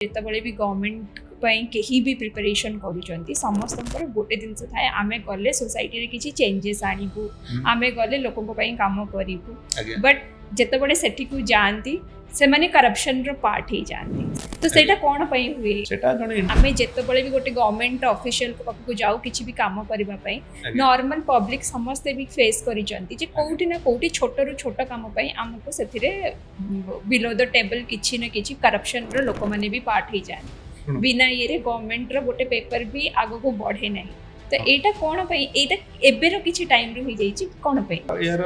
ଯେତେବେଳେ ବି ଗଭର୍ଣ୍ଣମେଣ୍ଟ ପାଇଁ କେହି ବି ପ୍ରିପାରେସନ୍ କରୁଛନ୍ତି ସମସ୍ତଙ୍କର ଗୋଟେ ଜିନିଷ ଥାଏ, ଆମେ ଗଲେ ସୋସାଇଟିରେ କିଛି ଚେଞ୍ଜେସ୍ ଆଣିବୁ, ଆମେ ଗଲେ ଲୋକଙ୍କ ପାଇଁ କାମ କରିବୁ। ବଟ୍ ଯେତେବେଳେ ସେଠିକୁ ଯାଆନ୍ତି ସେମାନେ କରପ୍ସନର ପାର୍ଟ ହେଇଯାଆନ୍ତି। ତ ସେଇଟା କ'ଣ ପାଇଁ ହୁଏ? ଆମେ ଯେତେବେଳେ ବି ଗୋଟେ ଗଭର୍ଣ୍ଣମେଣ୍ଟ ଅଫିସିଆଲଙ୍କ ପାଖକୁ ଯାଉ କିଛି ବି କାମ କରିବା ପାଇଁ, ନର୍ମାଲ ପବ୍ଲିକ ସମସ୍ତେ ବି ଫେସ୍ କରିଛନ୍ତି ଯେ କୋଉଠି ନା କୋଉଠି ଛୋଟରୁ ଛୋଟ କାମ ପାଇଁ ଆମକୁ ସେଥିରେ ବିଲୋ ଦ ଟେବଲ୍ କିଛି ନା କିଛି କରପ୍ସନର ଲୋକମାନେ ବି ପାର୍ଟ ହେଇଯାଆନ୍ତି। ବିନା ଇଏରେ ଗଭର୍ଣ୍ଣମେଣ୍ଟର ଗୋଟେ ପେପର ବି ଆଗକୁ ବଢ଼େ ନାହିଁ। ତ ଏଇଟା କ'ଣ ପାଇଁ? ଏଇଟା ଏବେର କିଛି ଟାଇମ୍ରୁ ହେଇଯାଇଛି କ'ଣ ପାଇଁ? ଏହାର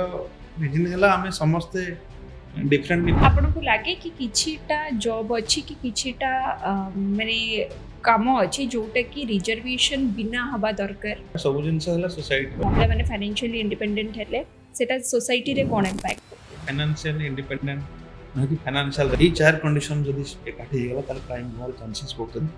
ରିଜନ୍ ହେଲା ଆମେ ସମସ୍ତେ ଡିଫରେଣ୍ଟ। ଆପଣଙ୍କୁ ଲାଗେ କି କିଛିଟା ଜବ୍ ଅଛି କି କିଛିଟା ମାନେ କାମ ଅଛି ଯୋଉଟା କି ରିଜର୍ଭେସନ୍ ବିନା ହବା ଦରକାର? ସବୁ ଜିନିଷ ହେଲା ସୋସାଇଟି। ମହିଳାମାନେ ଫାଇନାନ୍ସିଆଲି ଇଣ୍ଡିପେଣ୍ଡେଣ୍ଟ ହେଲେ ସେଟା ସୋସାଇଟିରେ କ'ଣ ଇମ୍ପାକ୍ଟ? ଫାଇନାନ୍ସିଆଲି ଇଣ୍ଡିପେଣ୍ଡେଣ୍ଟ ନୁହେଁ, ଫାଇନାନ୍ସିଆଲ ଏଇ ଚାର କଣ୍ଡିସନ୍ ଯଦି ଏକାଠି ହେଇଗଲା ତାହେଲେ କ୍ରାଇମ୍ ହେବାର ଚାନ୍ସେସ୍ ବହୁତ ଅଛି।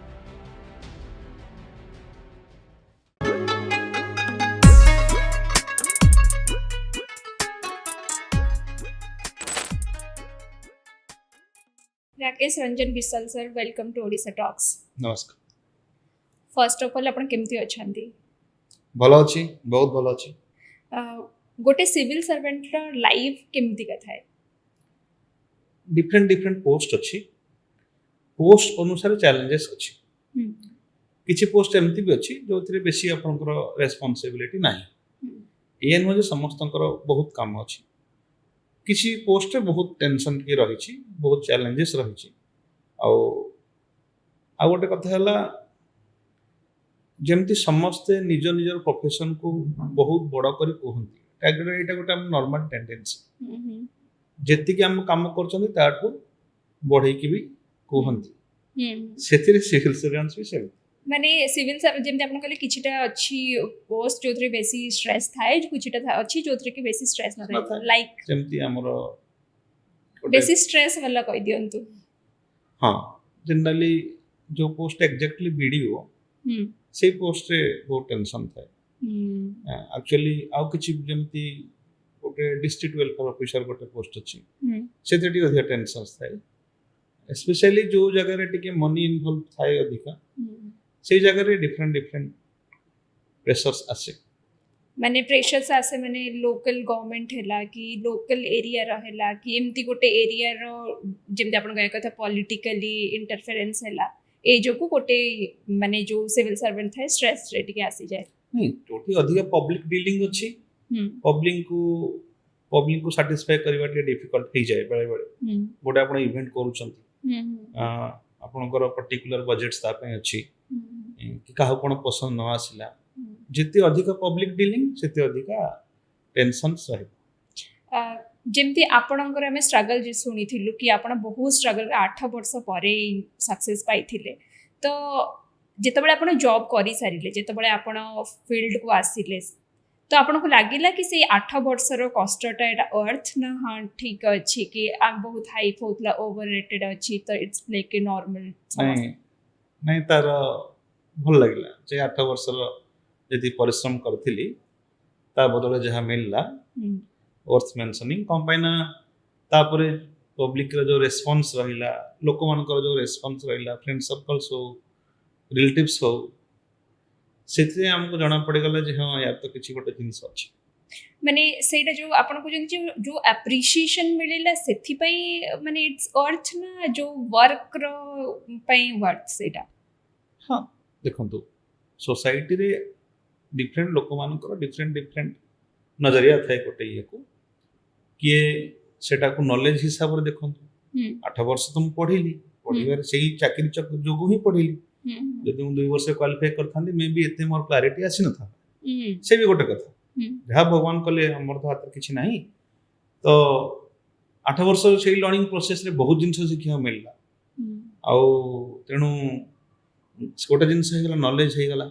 Rakesh Ranjan Vishal sir, welcome to Odisha talks. नमस्कार। फर्स्ट ऑफ ऑल आपण केमती अछंती? भलो अछि, बहुत भलो अछि। गोटे सिविल सर्वेंट रा लाइफ केमती का थाए? डिफरेंट पोस्ट अछि, पोस्ट अनुसार चैलेंजेस अछि। किछि पोस्ट एमती भी अछि जोथिरे बेसी आपनकर रेस्पोंसिबिलिटी नाही। ए नुहे समस्तंकर बहुत काम अछि। किसी पोस्ट रे बहुत टेंशन की रही, बहुत चैलेंजेस रही। आ गोटे कथा है जमती समस्ते निज निजर प्रोफेशन को बहुत बड़ कर कहते, यहाँ गोटे नॉर्मल टेंडेंसी। जेतिक आम काम कर बढ़े भी कहते से सिविल सर्वेंट्स भी से माने सिविल सर्वेंट जेमते आपन कहले किछिटा अछि पोस्ट जोथरे बेसी स्ट्रेस थाए, किछिटा अछि जोथरे के बेसी स्ट्रेस न थाए। लाइक जेमती हमरो बेसी स्ट्रेस वाला कहि दियंतु। हां, जनरली जो पोस्ट एग्जैक्टली वीडियो से पोस्ट रे बहुत टेंशन थाए। एक्चुअली आउ किछि जेमती गोटे डिस्ट्रिक्ट वेलफेयर ऑफिसर गोटे पोस्ट अछि, सेते अधिक टेंशन थाए। स्पेशली जो जगह रे टिके मनी इन्वॉल्व थाए अधिका से जगह रे डिफरेंट प्रेशर्स आसे। माने प्रेशर्स आसे माने लोकल गवर्नमेंट हैला कि लोकल एरिया रहेला कि एमती गोटे एरिया रो जेमते आपण कहय कथा पॉलिटिकली इंटरफेरेंस हैला ए जो को गोटे माने जो सिविल सर्वेंट थाए स्ट्रेस रे टिके आसी जाय। नहीं टोटली अधिक पब्लिक डीलिंग अछि। पब्लिक को सैटिस्फाई करबा के डिफिकल्ट हो जाय बेले बेले। गोटे आपण इवेंट करूछंती, आपनकर पर्टिकुलर बजेट्स ता पे अछि कि काह कोन पसंद न आसिला, जिते अधिक पब्लिक डीलिंग सेते अधिक टेंशन्स रहे। जेमती आपणकर हमें स्ट्रगल जे सुनिथिलु कि आपण बहुत स्ट्रगल 8 वर्ष परे सक्सेस पाइथिले, तो जेतबेले आपण जॉब करि सारिले, जेतबेले आपण फील्ड को आसिले, तो आपण को लागिला कि से 8 वर्षर कष्टटा एटा अर्थ ना? हाँ ठीक अछि कि आ बहुत हाइप होतला, ओवररेटेड अछि, तो इट्स लाइक ए नॉर्मल नहीं तार भल लगिला जे 8 वर्षर यदि परिश्रम करथिली ता बदले जहा मिलला वर्थ मेंशनिंग कंपाइना। तापरे पब्लिक रो जो रेस्पॉन्स रहिला, लोक मानकर जो रेस्पॉन्स रहिला, फ्रेंड सर्कल्स हो, रिलेटिव्स हो, सेते हमको जाना पड़ गला जे हां यार तो किछि गोटे जिंस अछि। माने सेटा जो आपन को जो एप्रिसिएशन मिलेला सेथि पई माने इट्स अर्थ ना जो वर्क रो पई वर्थ सेटा? हां देखंतु सोसाइटी रे डिफरेंट लोक मानकर डिफरेंट नजरिया थाए गोटे ये को किए सेटा को नॉलेज हिसाब रे देखंतु। 8 वर्ष तुम पढिली, पढिबार सेही चाकरी जोगु ही पढिली। यदि मु 2 वर्ष क्वालिफाई करथांदी मे बी एते मोर क्लैरिटी आसी न था। से भी गोटे कथा जहा भगवान कले हमर तो हाथ किछि नाही। तो 8 वर्ष से लर्निंग प्रोसेस रे बहुत जिंस शिखिया मिलला। आउ तेनु गोटे जिनस हो गला नॉलेज हो गला।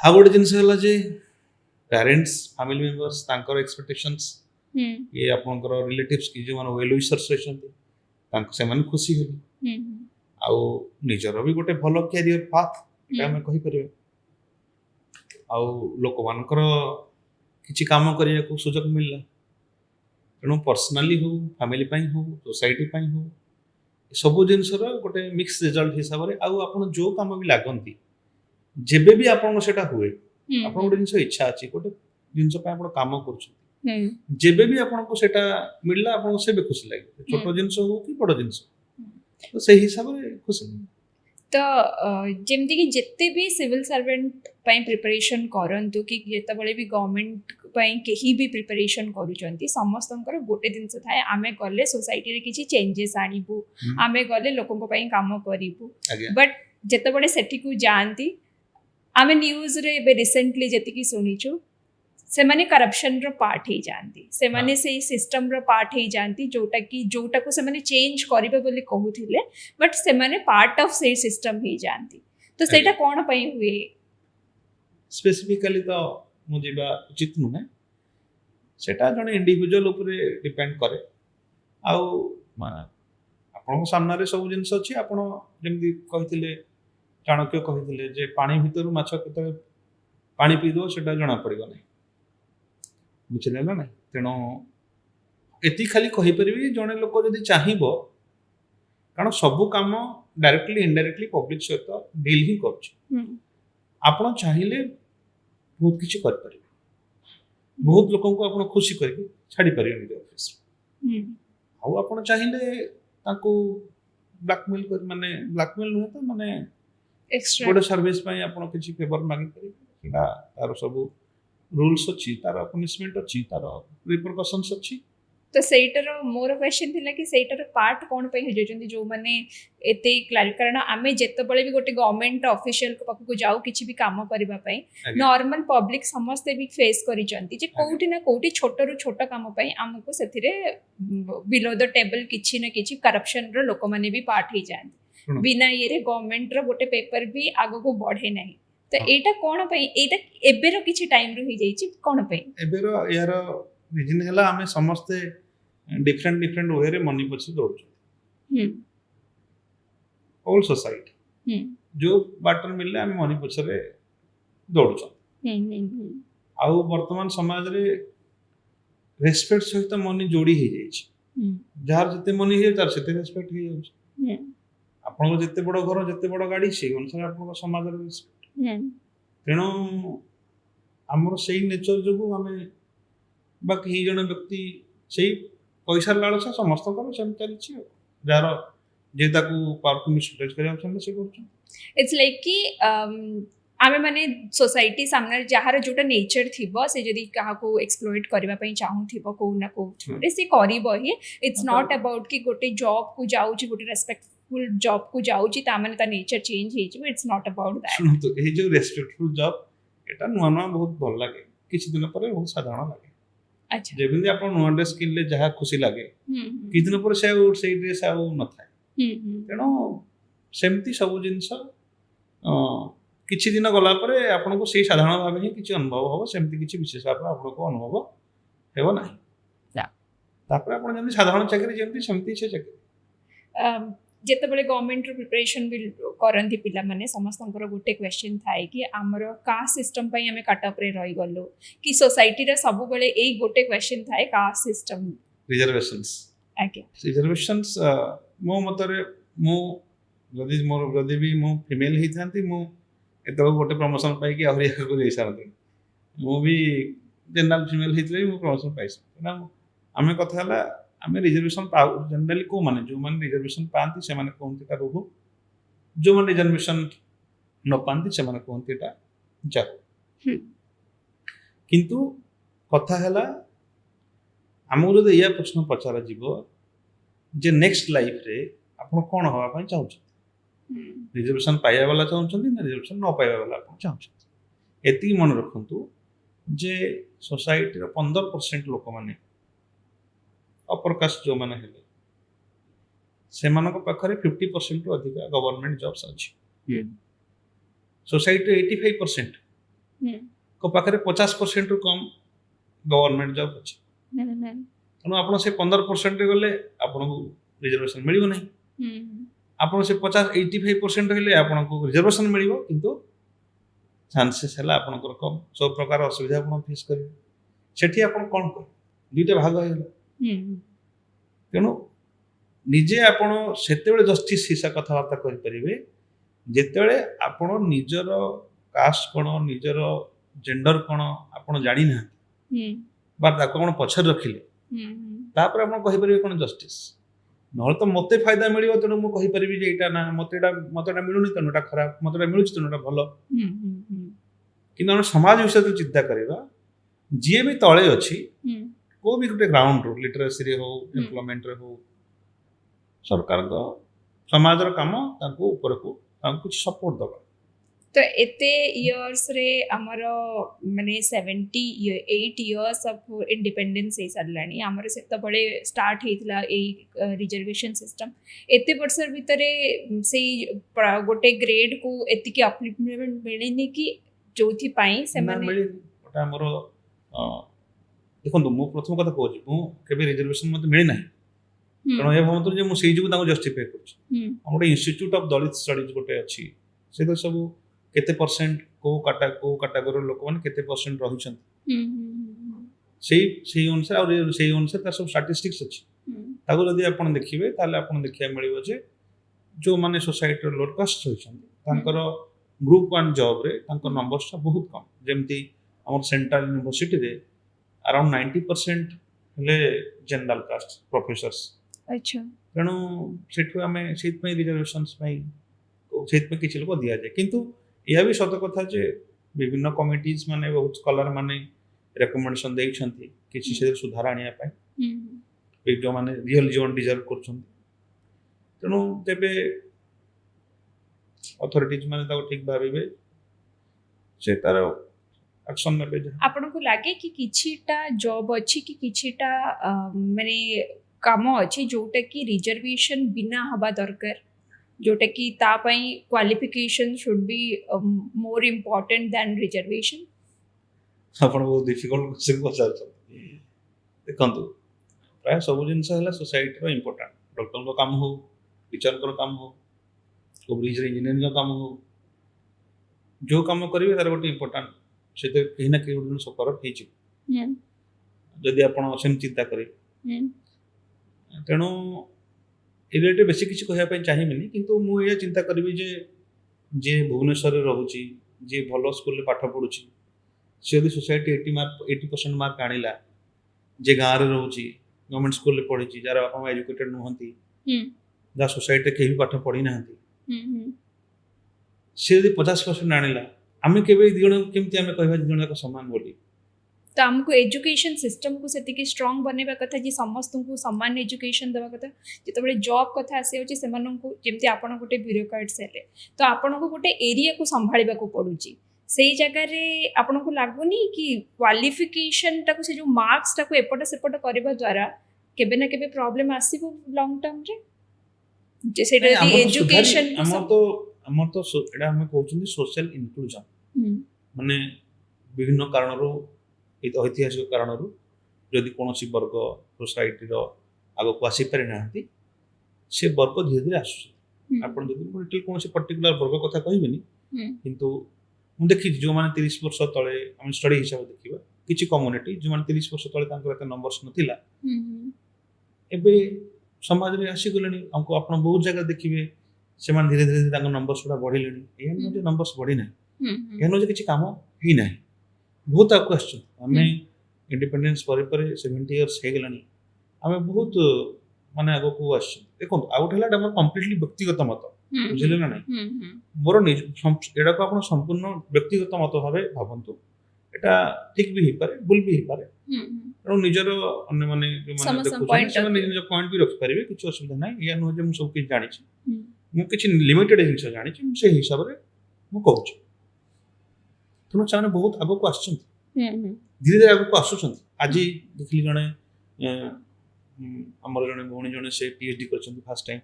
आ गोटे जिनस होला जे पेरेंट्स फैमिली मेंबर्स तांकर एक्सपेक्टेशंस ये आपनकर रिलेटिव्स की जो माने वेल विशर्स रहछंती तांको से मन खुशी होली। आउ निजर भी गोटे भलो कैरियर पाथ एटा हम कहि परिबे। आउ लोक मानकर किछि काम करिया को सुजोग मिलला, तेणु पर्सनाली हो, फैमिली पाई हो, सोसाइटी पाई हो, ସବୁ ଜିନିଷର ଗୋଟେ ମିକ୍ସ ରେଜଲ୍ଟ ହିସାବରେ ଆଉ ଆପଣ ଯୋଉ କାମ ବି ଲାଗନ୍ତି ଯେବେ ବି ଆପଣଙ୍କ ସେଟା ହୁଏ ଆପଣ ଗୋଟେ ଜିନିଷ ଇଚ୍ଛା ଅଛି ଗୋଟେ ଜିନିଷ ପାଇଁ ଆପଣ କାମ କରୁଛନ୍ତି ଯେବେ ବି ଆପଣଙ୍କୁ ସେଟା ମିଳିଲା ଆପଣଙ୍କୁ ସେବେ ଖୁସି ଲାଗେ ଛୋଟ ଜିନିଷ ହଉ କି ବଡ ଜିନିଷ ତ ସେଇ ହିସାବରେ ଖୁସି ଲାଗେ। ତ ଯେମିତି କି ଯେତେ ବି ସିଭିଲ ସର୍ଭେଣ୍ଟ ପାଇଁ ପ୍ରିପାରେସନ୍ କରନ୍ତୁ କି ଯେତେବେଳେ ବି ଗଭର୍ଣ୍ଣମେଣ୍ଟ ପାଇଁ କେହି ବି ପ୍ରିପାରେସନ୍ କରୁଛନ୍ତି ସମସ୍ତଙ୍କର ଗୋଟେ ଜିନିଷ ଥାଏ ଆମେ ଗଲେ ସୋସାଇଟିରେ କିଛି ଚେଞ୍ଜେସ୍ ଆଣିବୁ ଆମେ ଗଲେ ଲୋକଙ୍କ ପାଇଁ କାମ କରିବୁ ବଟ୍ ଯେତେବେଳେ ସେଠିକୁ ଯାଆନ୍ତି ଆମେ ନ୍ୟୁଜ୍ରେ ଏବେ ରିସେଣ୍ଟଲି ଯେତିକି ଶୁଣିଛୁ ସେମାନେ କରପ୍ସନ୍ର ପାର୍ଟ ହେଇଯାଆନ୍ତି ସେମାନେ ସେଇ ସିଷ୍ଟମ୍ର ପାର୍ଟ ହେଇଯାଆନ୍ତି ଯୋଉଟାକୁ ସେମାନେ ଚେଞ୍ଜ କରିବେ ବୋଲି କହୁଥିଲେ ବଟ୍ ସେମାନେ ପାର୍ଟ ଅଫ୍ ସେଇ ସିଷ୍ଟମ୍ ହେଇଯାଆନ୍ତି ତ ସେଇଟା କ'ଣ ପାଇଁ ହୁଏ ସ୍ପେସିଫିକାଲି ତ ମୁଁ ଯିବା ଉଚିତ ନୁହେଁ ସେଟା ଜଣେ ଇଣ୍ଡିଭିଜୁଆଲ ଉପରେ ଡିପେଣ୍ଡ କରେ ଆଉ ଆପଣଙ୍କ ସାମ୍ନାରେ ସବୁ ଜିନିଷ ଅଛି ଆପଣ ଯେମିତି କହିଥିଲେ ଚାଣକ୍ୟ କହିଥିଲେ ଯେ ପାଣି ଭିତରୁ ମାଛ କେତେବେଳେ ପାଣି ପିଇଦେବ ସେଟା ଜଣା ପଡ଼ିବ ନାହିଁ ବୁଝିଲେ ନା ନାହିଁ ତେଣୁ ଏତିକି ଖାଲି କହିପାରିବି ଜଣେ ଲୋକ ଯଦି ଚାହିଁବ କାରଣ ସବୁ କାମ ଡାଇରେକ୍ଟଲି ଇନଡାଇରେକ୍ଟଲି ପବ୍ଲିକ ସହିତ ଡିଲ୍ ହିଁ କରୁଛି ଆପଣ ଚାହିଁଲେ ବହୁତ କିଛି କରିପାରିବେ ବହୁତ ଲୋକଙ୍କୁ ଆପଣ ଖୁସି କରିକି ଛାଡ଼ିପାରିବେ ନିଜ ଅଫିସରେ ଆଉ ଆପଣ ଚାହିଁଲେ ତାଙ୍କୁ ବ୍ଲାକମେଲ ମାନେ ବ୍ଲାକମେଲ ନୁହେଁ ତ ମାନେ ଗୋଟେ ସର୍ଭିସ ପାଇଁ ଆପଣ କିଛି ଫେଭର ମାଗିପାରିବେ ସେଇଟା ତାର ସବୁ ରୁଲ୍ସ ଅଛି ତାର ପନିଶମେଣ୍ଟ ଅଛି ତାର ରିପରକସନ୍ସ ଅଛି ତ ସେଇଟାର ମୋର କ୍ୱେଶ୍ଚନ୍ ଥିଲା କି ସେଇଟାର ପାର୍ଟ କ'ଣ ପାଇଁ ହେଇଯାଉଛନ୍ତି ଯେଉଁମାନେ ଏତେ କାରଣ ଆମେ ଯେତେବେଳେ ବି ଗୋଟେ ଗଭର୍ଣ୍ଣମେଣ୍ଟ ଅଫିସିଆଲଙ୍କ ପାଖକୁ ଯାଉ କିଛି ବି କାମ କରିବା ପାଇଁ ନର୍ମାଲ ପବ୍ଲିକ ସମସ୍ତେ ବି ଫେସ୍ କରିଛନ୍ତି ଯେ କୋଉଠି ନା କୋଉଠି ଛୋଟରୁ ଛୋଟ କାମ ପାଇଁ ଆମକୁ ସେଥିରେ ବିଲୋ ଦ ଟେବଲ କିଛି ନା କିଛି କରପ୍ସନର ଲୋକମାନେ ବି ପାର୍ଟ ହେଇଯାଆନ୍ତି ବିନା ଇଏରେ ଗଭର୍ଣ୍ଣମେଣ୍ଟର ଗୋଟେ ପେପର ବି ଆଗକୁ ବଢ଼େ ନାହିଁ ତ ଏଇଟା କ'ଣ ପାଇଁ ଏଇଟା ଏବେର କିଛି ଟାଇମରୁ ହେଇଯାଇଛି କ'ଣ ପାଇଁ ଏବେର ଏହାର ରିଜନ ହେଲା ଆମେ ସମସ୍ତେ ଡିଫରେଣ୍ଟ ୱେରେ ମନି ପଛେ ଦଉଛୁ ହୋଲ୍ ସୋସାଇଟି ଯୋଉ ବାଟରେ ମିଳିଲେ ଆମେ ମନି ପଛରେ ଦୌଡୁଛୁ ଆଉ ବର୍ତ୍ତମାନ ସମାଜରେ ରେସପେକ୍ଟ ସହିତ ମନି ଯୋଡ଼ି ହେଇଯାଇଛି ଯାହାର ଯେତେ ମନି ହେଇଯାଉଛି ତାର ସେତେ ରେସପେକ୍ଟ ହେଇଯାଉଛି ଆପଣଙ୍କ ଯେତେ ବଡ଼ ଘର ଯେତେ ବଡ଼ ଗାଡ଼ି ସେଇ ଅନୁସାରେ ଆପଣଙ୍କ ସମାଜରେ ରେସପେକ୍ଟ ତେଣୁ ଆମର ସେଇ ନେଚର ଯୋଗୁଁ ଆମେ ବା କେହି ଜଣେ ବ୍ୟକ୍ତି ସେଇ ପଇସାର ଲାଳସା ସମସ୍ତଙ୍କର ସେମିତି ଚାଲିଛି ଆଉ ଯାହାର ଯେ ତାକୁ ପାୱାରକୁ ମିସୟୁଟିଲାଇଜ କରିବାକୁ ଚାହିଁଲେ ସେ କରୁଛନ୍ତି ଇଟ୍ସ ଲାଇକ୍ କି ଆମେ ମାନେ ସୋସାଇଟି ସାମ୍ନାରେ ଯାହାର ଯୋଉଟା ନେଚର ଥିବ ସେ ଯଦି କାହାକୁ ଏକ୍ସପ୍ଲୋଏଟ୍ କରିବା ପାଇଁ ଚାହୁଁଥିବ କୋଉ ନା କୋଉଥିରେ ସେ କରିବ ହିଁ ଇଟ୍ସ ନଟ୍ ଆବାଉଟ୍ କି ଗୋଟେ ଜବ୍କୁ ଯାଉଛି ଗୋଟେ ରେସ୍ପେକ୍ଟଫୁଲ୍ ଜବ୍କୁ ଯାଉଛି ତାମାନେ ତା ନେଚର ଚେଞ୍ଜ ହେଇଯିବ ଇଟ୍ସ ନଟ୍ ଆବାଉଟ୍ ଦ୍ୟାଟ୍ ଶୁଣନ୍ତୁ ଏଇ ଯୋଉ ରେସ୍ପେକ୍ଟଫୁଲ୍ ଜବ୍ ଏଟା ନୂଆ ବହୁତ ଭଲ ଲାଗେ କିଛି ଦିନ ପରେ ବହୁତ ସାଧାରଣ ଲାଗେ ଯେମିତି ଆପଣ ନୂଆ ଡ୍ରେସ୍ କିଣିଲେ ଯାହା ଖୁସି ଲାଗେ କିଛି ଦିନ ପରେ ସେଇ ଡ୍ରେସ୍ ଆଉ ନଥାଏ ତେଣୁ ସେମିତି ସବୁ ଜିନିଷ କିଛି ଦିନ ଗଲା ପରେ ଆପଣଙ୍କୁ ସେଇ ସାଧାରଣ ଭାବେ ହିଁ କିଛି ଅନୁଭବ ହେବ ସେମିତି କିଛି ବିଶେଷ ଭାବରେ ଆପଣଙ୍କୁ ଅନୁଭବ ହେବ ନାହିଁ ତାପରେ ଆପଣ ଯେମିତି ସାଧାରଣ ଚାକିରି ଯେମିତି ସେମିତି ସେ ଚାକିରି ଯେତେବେଳେ ଗଭର୍ଣ୍ଣମେଣ୍ଟର ପ୍ରିପାରେସନ୍ ବି କରନ୍ତି ପିଲାମାନେ ସମସ୍ତଙ୍କର ଗୋଟେ କ୍ୱେଶ୍ଚନ୍ ଥାଏ କି ଆମର କାଷ୍ଟ ସିଷ୍ଟମ୍ ପାଇଁ ଆମେ କଟଅପ୍ରେ ରହିଗଲୁ କି ସୋସାଇଟିର ସବୁବେଳେ ଏଇ ଗୋଟେ କ୍ୱେଶ୍ଚନ୍ ଥାଏ କାଷ୍ଟ ସିଷ୍ଟମ୍ ରିଜର୍ଭେସନ୍ସ ମୋ ମତରେ ମୁଁ ଯଦି ବି ମୁଁ ଫିମେଲ୍ ହେଇଥାନ୍ତି ମୁଁ ଏତେବେଳେ ଗୋଟେ ପ୍ରମୋସନ୍ ପାଇକି ଆହୁରି ଆଗକୁ ଯାଇସାରନ୍ତି ମୁଁ ବି ଜେନେରାଲ ଫିମେଲ୍ ହେଇଥିଲେ ବି ମୁଁ ପ୍ରମୋସନ୍ ପାଇସାରନ୍ତି ଆମେ କଥା ହେଲା ଆମେ ରିଜର୍ଭେସନ୍ ପାଉ ଜେନେରାଲି କୋଉମାନେ ଯୋଉମାନେ ରିଜର୍ଭେସନ୍ ପାଆନ୍ତି ସେମାନେ କୁହନ୍ତି ଏଟା ରୋଗ ଯୋଉମାନେ ରିଜର୍ଭେସନ୍ ନ ପାଆନ୍ତି ସେମାନେ କୁହନ୍ତି ଏଟା ଜାଗ କିନ୍ତୁ କଥା ହେଲା ଆମକୁ ଯଦି ଏଇଆ ପ୍ରଶ୍ନ ପଚରାଯିବ ଯେ ନେକ୍ସଟ ଲାଇଫରେ ଆପଣ କ'ଣ ହେବା ପାଇଁ ଚାହୁଁଛନ୍ତି ରିଜର୍ଭେସନ୍ ପାଇବା ବାଲା ଚାହୁଁଛନ୍ତି ନା ରିଜର୍ଭେସନ୍ ନ ପାଇବା ବାଲା ଆପଣ ଚାହୁଁଛନ୍ତି ଏତିକି ମନେ ରଖନ୍ତୁ ଯେ ସୋସାଇଟିର 15% ଲୋକମାନେ ଅପର କାଷ୍ଟ ଯେଉଁମାନେ ହେଲେ ସେମାନଙ୍କ ପାଖରେ 50%ରୁ ଅଧିକା ଗଭର୍ଣ୍ଣମେଣ୍ଟ ଜବ୍ସ ଅଛି ସୋସାଇଟିର 85% ପାଖରେ 50%ରୁ କମ୍ ଗଭର୍ଣ୍ଣମେଣ୍ଟ ଜବ୍ ଅଛି ତେଣୁ ଆପଣ ସେ 15%ରେ ଗଲେ ଆପଣଙ୍କୁ ରିଜର୍ଭେସନ୍ ମିଳିବ ନାହିଁ ଆପଣ ସେ 85% ହେଲେ ଆପଣଙ୍କୁ ରିଜର୍ଭେସନ୍ ମିଳିବ କିନ୍ତୁ ଚାନ୍ସେସ୍ ହେଲା ଆପଣଙ୍କର କମ୍ ସବୁ ପ୍ରକାର ଅସୁବିଧା ଆପଣ ଫେସ୍ କରିବେ ସେଠି ଆପଣ କ'ଣ କରିବେ ଦୁଇଟା ଭାଗ ହେଇଗଲା ତେଣୁ ନିଜେ ଆପଣ ସେତେବେଳେ ଜଷ୍ଟିସ୍ ହିସାବ କଥାବାର୍ତ୍ତା କରିପାରିବେ ଯେତେବେଳେ ଆପଣ ନିଜର କାଷ୍ଟ କ'ଣ ନିଜର ଜେଣ୍ଡର କ'ଣ ଆପଣ ଜାଣିନାହାନ୍ତି ବା ତାକୁ ଆପଣ ପଛରେ ରଖିଲେ ତାପରେ ଆପଣ କହିପାରିବେ କ'ଣ ଜଷ୍ଟିସ୍। ନହେଲେ ତ ମୋତେ ଫାଇଦା ମିଳିବ ତେଣୁ ମୁଁ କହିପାରିବି ଯେ ଏଇଟା ନା ମୋତେ ଏଇଟା ମିଳୁନି ତେଣୁ ଏଇଟା ଖରାପ, ମୋତେ ଏଇଟା ମିଳୁଛି ତେଣୁ ଏଇଟା ଭଲ। କିନ୍ତୁ ଆମେ ସମାଜ ବିଷୟରେ ଚିନ୍ତା କରିବା ଯିଏ ବି ତଳେ ଅଛି କୋଉ ବି ଗୋଟେ ଗ୍ରାଉଣ୍ଡରୁ ଲିଟରେସିରେ ହଉ ଏମ୍ପ୍ଲୟମେଣ୍ଟରେ ହଉ ସରକାରଙ୍କ ସମାଜର କାମ ତାଙ୍କୁ ଉପରକୁ ତାଙ୍କୁ କିଛି ସପୋର୍ଟ ଦେବା। तो एते इयर्स रे हमर माने 78 इयर्स ऑफ इंडिपेंडेंस हे सरलानी हमर सेत बळे स्टार्ट हेतला ए रिजर्वेशन सिस्टम एते वर्ष भितरे से गोटे ग्रेड को एति की अपलिफ्टमेंट मिलेनी कि जोथि पाई से माने ओटा हमर देखो मु प्रथम कथा कहूची मु केबे रिजर्वेशन मते मिले नाही कारण ए भमत जे मु सेई जु ताको जस्टिफाई करछि हमर इंस्टीट्यूट ऑफ दलित स्टडीज गोटे अछि से तो सब केते परसेंट को कैटेगरी लोक माने केते परसेंट रहिछन सेही अनुसार और सेही अनुसार तार सब स्टैटिस्टिक्स अछि ताको जदि आपण देखिबे ताले आपण देखिया मिलिबो जे जो माने सोसाइटी रो लोअर कास्ट रहिछन तांकर ग्रुप 1 जॉब रे तांकर नंबर्स बहुत कम जेमति हमर सेंट्रल यूनिवर्सिटी रे अराउंड 90% ले जनरल कास्ट प्रोफेसर्स। अच्छा तेणु सेठु आमे सेत में रिजर्वेशंस में सेत में किछि लोक दिया जाय किंतु यह भी सत कथा जे विभिन्न कमिटीज माने बहुत स्कॉलर माने रिकमेंडेशन देइछंती किछि से सुधार आनिया पाए जो माने रियल जीवन डिजर्व करछंती तेणु तेबे अथॉरिटीज माने ताको ठीक भाबिबे से तार एक्शन नेबे। आपन को लागे कि किछिटा जॉब अछि कि किछिटा माने काम अछि जोटा कि रिजर्वेशन बिना हवा दरकार जोटा कि ता पई qualification should be more important then reservation. आपण बहुत डिफिकल्ट क्वेश्चन पचार देखंतु प्राय सब जिनस हला सोसाइटी रो इम्पोर्टेंट डॉक्टर को काम हो टीचर को काम हो को ब्रिज इंजीनियरिंग का काम हो जो काम करिवे तार गोटे इम्पोर्टेंट से कहीं ना कहीं गोटे सकर हेछि जदि आपण सेम चिंता करी तेणु एरिया बेसी किसी कहवाई चाहिए किंतु मुझे चिंता करी जे भुवनेश्वर रोचे जे भल स्कूल पाठ पढ़ुची सी यदि सोसाइटी 80% मार्क आनिला जे गाँव में रोचे गवर्नमेंट स्कूल पढ़ी जार बापा माँ एजुकेटेड नुहति जहाँ सोसाइटी कहीं भी पाठ पढ़ी ना सी यदि 50% आनिला आम के केमती आम कह जन सामान बोली तो हमको एजुकेशन सिस्टम को सेतिकी स्ट्रांग बनेबा कथा जे समस्त को समान एजुकेशन देबा कथा जेतबे जॉब कथा आसे होची सेमान को जेमती आपण गोटे ब्यूरोक्रेट्स हेले तो आपण को गोटे एरिया को संभाळबा को पडुची सेही जगह रे आपण को लागुनी कि क्वालिफिकेशन टाको से जो मार्क्स टाको एपट सेपट करबा द्वारा केबे ना केबे प्रॉब्लम आसीबो लॉन्ग टर्म रे जे सेटा एजुकेशन हमर तो एडा हम कहउछन सोशल इंक्लूजन माने विभिन्न कारणरो ऐतिहासिक कारण जदि कौन वर्ग सोसाइटी आग को आसी पारि ना से वर्ग धीरे धीरे आस आप कौन पर्टिकुलर वर्ग कथा कहबेनि किंतु मु देखी जो माने 30 वर्ष तले हम स्टडी हिसाब देखिबा किछि कम्युनिटी जो माने 30 वर्ष तले तांकर एते नंबर्स नथिला एबे समाज रे आसी गलेनी हमको आपण बहुत जगह देखिबे से मान धीरे धीरे तांकर नंबर्स थोड़ा बढ़िलेनी एहन जे नंबर्स बढ़ी ना एहन जे किछि काम ही नाही बहुत आगे आम इंडिपेंडेंस पर 70 इयर्स हो गलानी आम बहुत माने आग को देखो आउट है कम्प्लीटली व्यक्तिगत मत बुझे ना ना मोर एटा को आप संपूर्ण व्यक्तिगत मत भाव भावतु एटा ठीक भी पारे भूल भी पारे तेणु निजर अन्य माने जो माने निज पॉइंट भी रखि पारे किछि असुविधा ना या नुह जे मु सब किछि जानि छी मु किछि लिमिटेड जिंस जानि छी से हिसाब रे मु कहू छी तेणु से बहुत आग को आसुच्च धीरे धीरे आग को आसुच्च आज देखिली जड़े आमर जड़े भौणी जड़े से पीएचडी कर फास्ट टाइम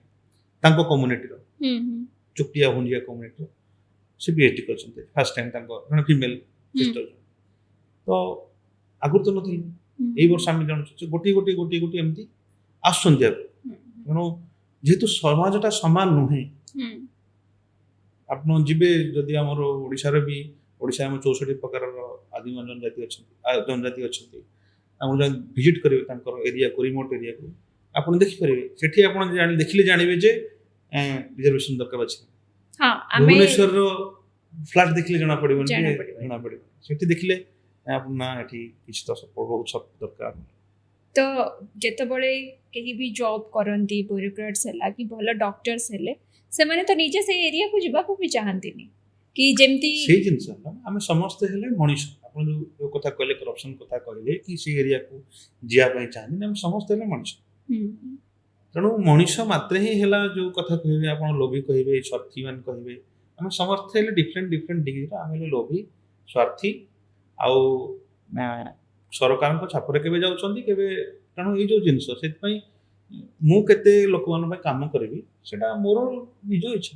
तांको कम्युनिटी रो चुटिया भुंजिया कम्युनिटी से पीएचडी कर फास्ट टाइम जड़े फीमेल सिस्टर तो आगुर तो नथि एई वर्ष आम जानू गोटी गोटी गोटी गोटी एमती आसुच्च तेणु जेहेतु समाजटा सामान नुहे आप जीवे जदि आमर ओडिशार भी ओडिशा में 64 प्रकार आदिम जनजाति अच्छा जनजाति अच्छा भिजिट करेंगे एरिया को रिमोट एरिया को ଆପଣ ଦେଖିପାରିବେ ସେଠି ଆପଣ ଦେଖିଲେ ଜାଣିବେ ଯେ ରିଜର୍ଭେସନ ଦରକାର ଅଛି। ହଁ ଭୁବନେଶ୍ୱରର ଫ୍ଲାଟ୍ ଦେଖିଲେ ଜଣା ପଡ଼ିବନି ଯେ ଜଣାପଡ଼ିବନି। ଜଣା ପଡ଼ିବ ସେଠି ଦେଖିଲେ ଆପଣ ନା ଏଠି କିଛି ତ ବହୁତ ସପୋର୍ଟ ଦରକାର। ତ ଯେତେବେଳେ କେହି ବି ଜବ୍ କରନ୍ତି ବ୍ୟୁରୋକ୍ରାଟ୍ସ ହେଲା କି ଭଲ ଡକ୍ଟର୍ସ ହେଲେ ସେମାନେ ତ ନିଜେ ସେଇ ଏରିଆକୁ ଯିବାକୁ ବି ଚାହାନ୍ତିନି କି ଯେମିତି ସେଇ ଜିନିଷ ଆମେ ସମସ୍ତେ ହେଲେ ମଣିଷ। ଆପଣ ଯୋଉ କଥା କହିଲେ କରପ୍ସନ କଥା କହିଲେ କି ସେ ଏରିଆକୁ ଯିବା ପାଇଁ ଚାହାନ୍ତିନି ଆମେ ସମସ୍ତେ ହେଲେ ମଣିଷ। ତେଣୁ ମଣିଷ ମାତ୍ରେ ହିଁ ହେଲା ଯୋଉ କଥା କହିବେ ଆପଣ ଲୋଭୀ କହିବେ ସ୍ୱାର୍ଥୀ ମାନେ କହିବେ ଆମେ ସମସ୍ତେ ହେଲେ ଡିଫରେଣ୍ଟ ଡିଗ୍ରୀର ଆମେ ହେଲେ ଲୋଭୀ ସ୍ୱାର୍ଥୀ ଆଉ ସରକାରଙ୍କ ଛାପରେ କେବେ ଯାଉଛନ୍ତି କେବେ। ତେଣୁ ଏଇ ଯୋଉ ଜିନିଷ ସେଥିପାଇଁ ମୁଁ କେତେ ଲୋକମାନଙ୍କ ପାଇଁ କାମ କରିବି ସେଟା ମୋର ନିଜ ଇଚ୍ଛା।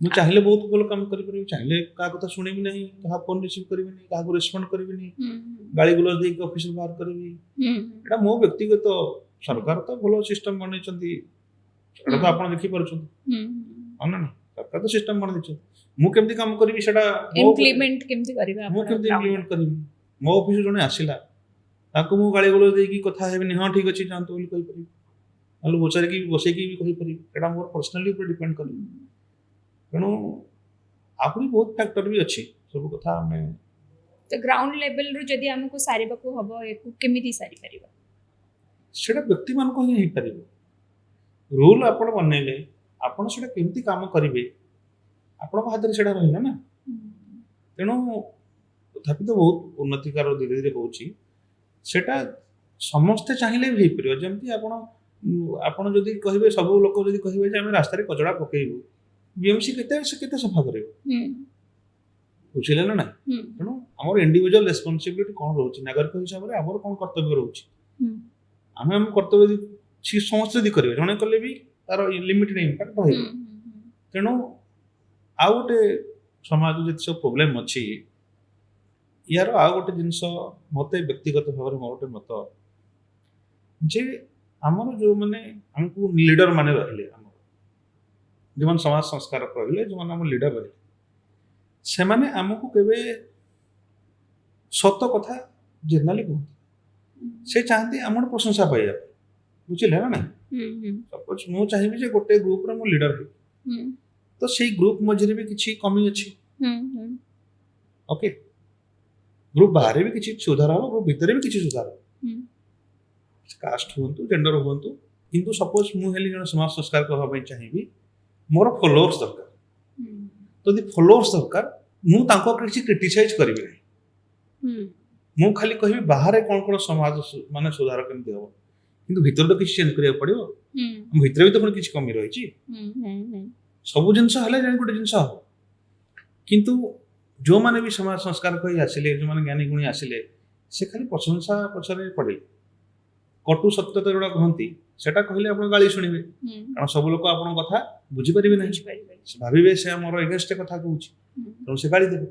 ମୁଁ ଚାହିଁଲେ ବହୁତ ଭଲ କାମ କରିପାରିବି ଚାହିଁଲେ କାହା କଥା ଶୁଣିବି ନାହିଁ କାହା ଫୋନ ରିସିଭ୍ କରିବିନି କାହାକୁ ରେସ୍ପଣ୍ଡ କରିବିନି ଗାଳି ଗୁଲଜ ଦେଇକି ଅଫିସରୁ ବାହାର କରିବି ଏଟା ମୋ ବ୍ୟକ୍ତିଗତ। ସରକାର ତ ଭଲ ସିଷ୍ଟମ ବନେଇଛନ୍ତି ସେଟା ତ ଆପଣ ଦେଖିପାରୁଛନ୍ତି ହଁ ନା ନାହିଁ ସରକାର ତ ସିଷ୍ଟମ ବନେଇ ଦେଇଛନ୍ତି। ମୁଁ କେମିତି କାମ କରିବି ସେଟା ଇମ୍ପ୍ଲିମେଣ୍ଟ କେମିତି କରିବେ ମୁଁ କେମିତି ଇମ୍ପ୍ଲିମେଣ୍ଟ କରିବି। ମୋ ଅଫିସରୁ ଜଣେ ଆସିଲା ତାକୁ ମୁଁ ଗାଳି ଗୁଲଜ ଦେଇକି କଥା ହେବିନି ହଁ ଠିକ ଅଛି ଯାଆନ୍ତୁ ବୋଲି କହିପାରିବି ନହେଲେ ପଚାରିକି ବସେଇକି ବି କହିପାରିବି ଏଟା ମୋର ପର୍ସନାଲି ଉପରେ ଡିପେଣ୍ଡ କରିବି। ତେଣୁ ଆହୁରି ବହୁତ ଫ୍ୟାକ୍ଟର ବି ଅଛି ସବୁ କଥା ଆମେ ତ ଗ୍ରାଉଣ୍ଡ ଲେଭେଲରୁ ଯଦି ଆମକୁ ସାରିବାକୁ ହବ ୟାକୁ କେମିତି ସାରିପାରିବା ସେଟା ବ୍ୟକ୍ତିମାନଙ୍କୁ ହିଁ ହେଇପାରିବ। ରୁଲ ଆପଣ ବନେଇଲେ ଆପଣ ସେଟା କେମିତି କାମ କରିବେ ଆପଣଙ୍କ ହାତରେ ସେଟା ରହିଲା ନା। ତେଣୁ ତଥାପି ତ ବହୁତ ଉନ୍ନତିକାର ଧୀରେ ଧୀରେ ହଉଛି ସେଟା ସମସ୍ତେ ଚାହିଁଲେ ବି ହେଇପାରିବ। ଯେମିତି ଆପଣ ଯଦି କହିବେ ସବୁ ଲୋକ ଯଦି କହିବେ ଯେ ଆମେ ରାସ୍ତାରେ କଚଡ଼ା ପକେଇବୁ ବିଏମସି କେତେ ସଫା କରିବ ବୁଝିଲେ ନା ନାହିଁ। ତେଣୁ ଆମର ଇଣ୍ଡିଭିଜୁଆଲ ରେସ୍ପନ୍ସିବିଲିଟି କ'ଣ ରହୁଛି ନାଗରିକ ହିସାବରେ ଆମର କ'ଣ କର୍ତ୍ତବ୍ୟ ରହୁଛି ଆମେ ଆମ କର୍ତ୍ତବ୍ୟ ଯଦି ସମସ୍ତେ ଯଦି କରିବେ ଜଣେ କଲେ ବି ତାର ଲିମିଟେଡ୍ ଇମ୍ପାକ୍ଟ ରହିବ। ତେଣୁ ଆଉ ଗୋଟେ ସମାଜ ଯେତେ ସବୁ ପ୍ରୋବ୍ଲେମ ଅଛି ୟାର ଆଉ ଗୋଟେ ଜିନିଷ ମତେ ବ୍ୟକ୍ତିଗତ ଭାବରେ ମୋର ଗୋଟେ ମତ ଯେ ଆମର ଯୋଉମାନେ ଆମକୁ ଲିଡର ମାନେ ରହିଲେ ଆମର ଯେଉଁମାନେ ସମାଜ ସଂସ୍କାରକ ରହିଲେ ଯେଉଁମାନେ ଆମ ଲିଡର ରହିଲେ ସେମାନେ ଆମକୁ କେବେ ସତ କଥା ଜେନେରାଲି କୁହନ୍ତି ସେ ଚାହାନ୍ତି ଆମର ପ୍ରଶଂସା ପାଇବା ପାଇଁ ବୁଝିଲେ ନା ନାହିଁ। ସପୋଜ ମୁଁ ଚାହିଁବି ଯେ ଗୋଟେ ଗ୍ରୁପର ମୁଁ ଲିଡର ହେବି ତ ସେଇ ଗ୍ରୁପ ମଝିରେ ବି କିଛି କମି ଅଛି ଓକେ ଗ୍ରୁପ ବାହାରେ ବି କିଛି ସୁଧାର ହବ ଗ୍ରୁପ ଭିତରେ ବି କିଛି ସୁଧାର ହବ କାଷ୍ଟ ହୁଅନ୍ତୁ ଜେଣ୍ଡର ହୁଅନ୍ତୁ। କିନ୍ତୁ ସପୋଜ ମୁଁ ହେଲି ଜଣେ ସମାଜ ସଂସ୍କାରକ ହେବା ପାଇଁ ଚାହିଁବି ମୋର ଫଲୋଅର୍ସ ଦରକାର। ଯଦି ଫଲୋଅର୍ସ ଦରକାର ମୁଁ ତାଙ୍କ କିଛି କ୍ରିଟିସାଇଜ କରିବି ନାହିଁ ମୁଁ ଖାଲି କହିବି ବାହାରେ କ'ଣ କ'ଣ ସମାଜ ମାନେ ସୁଧାର କେମିତି ହବ କିନ୍ତୁ ଭିତରେ ତ କିଛି ଚେଞ୍ଜ କରିବାକୁ ପଡିବ। ଭିତରେ ବି ତ ପୁଣି କିଛି କମି ରହିଛି ସବୁ ଜିନିଷ ହେଲେ ଜାଣି ଗୋଟେ ଜିନିଷ ହବ। କିନ୍ତୁ ଯୋଉମାନେ ବି ସମାଜ ସଂସ୍କାରକ ହେଇ ଆସିଲେ ଯୋଉମାନେ ଜ୍ଞାନୀ ଗୁଣୀ ଆସିଲେ ସେ ଖାଲି ପ୍ରଶଂସା ପଛରେ ପଡ଼ିଲେ କଟୁ ସତ୍ୟତା ଯୋଉଟା କୁହନ୍ତି ସେଟା କହିଲେ ଆପଣ ଗାଳି ଶୁଣିବେ କାରଣ ସବୁ ଲୋକ ଆପଣଙ୍କ କଥା ବୁଝିପାରିବେ ନାହିଁ ଭାବିବେ ସେ ଆମର ଏଗେନ୍ଷ୍ଟ କଥା କହୁଛି ତେଣୁ ସେ ଗାଳି ଦେବେ।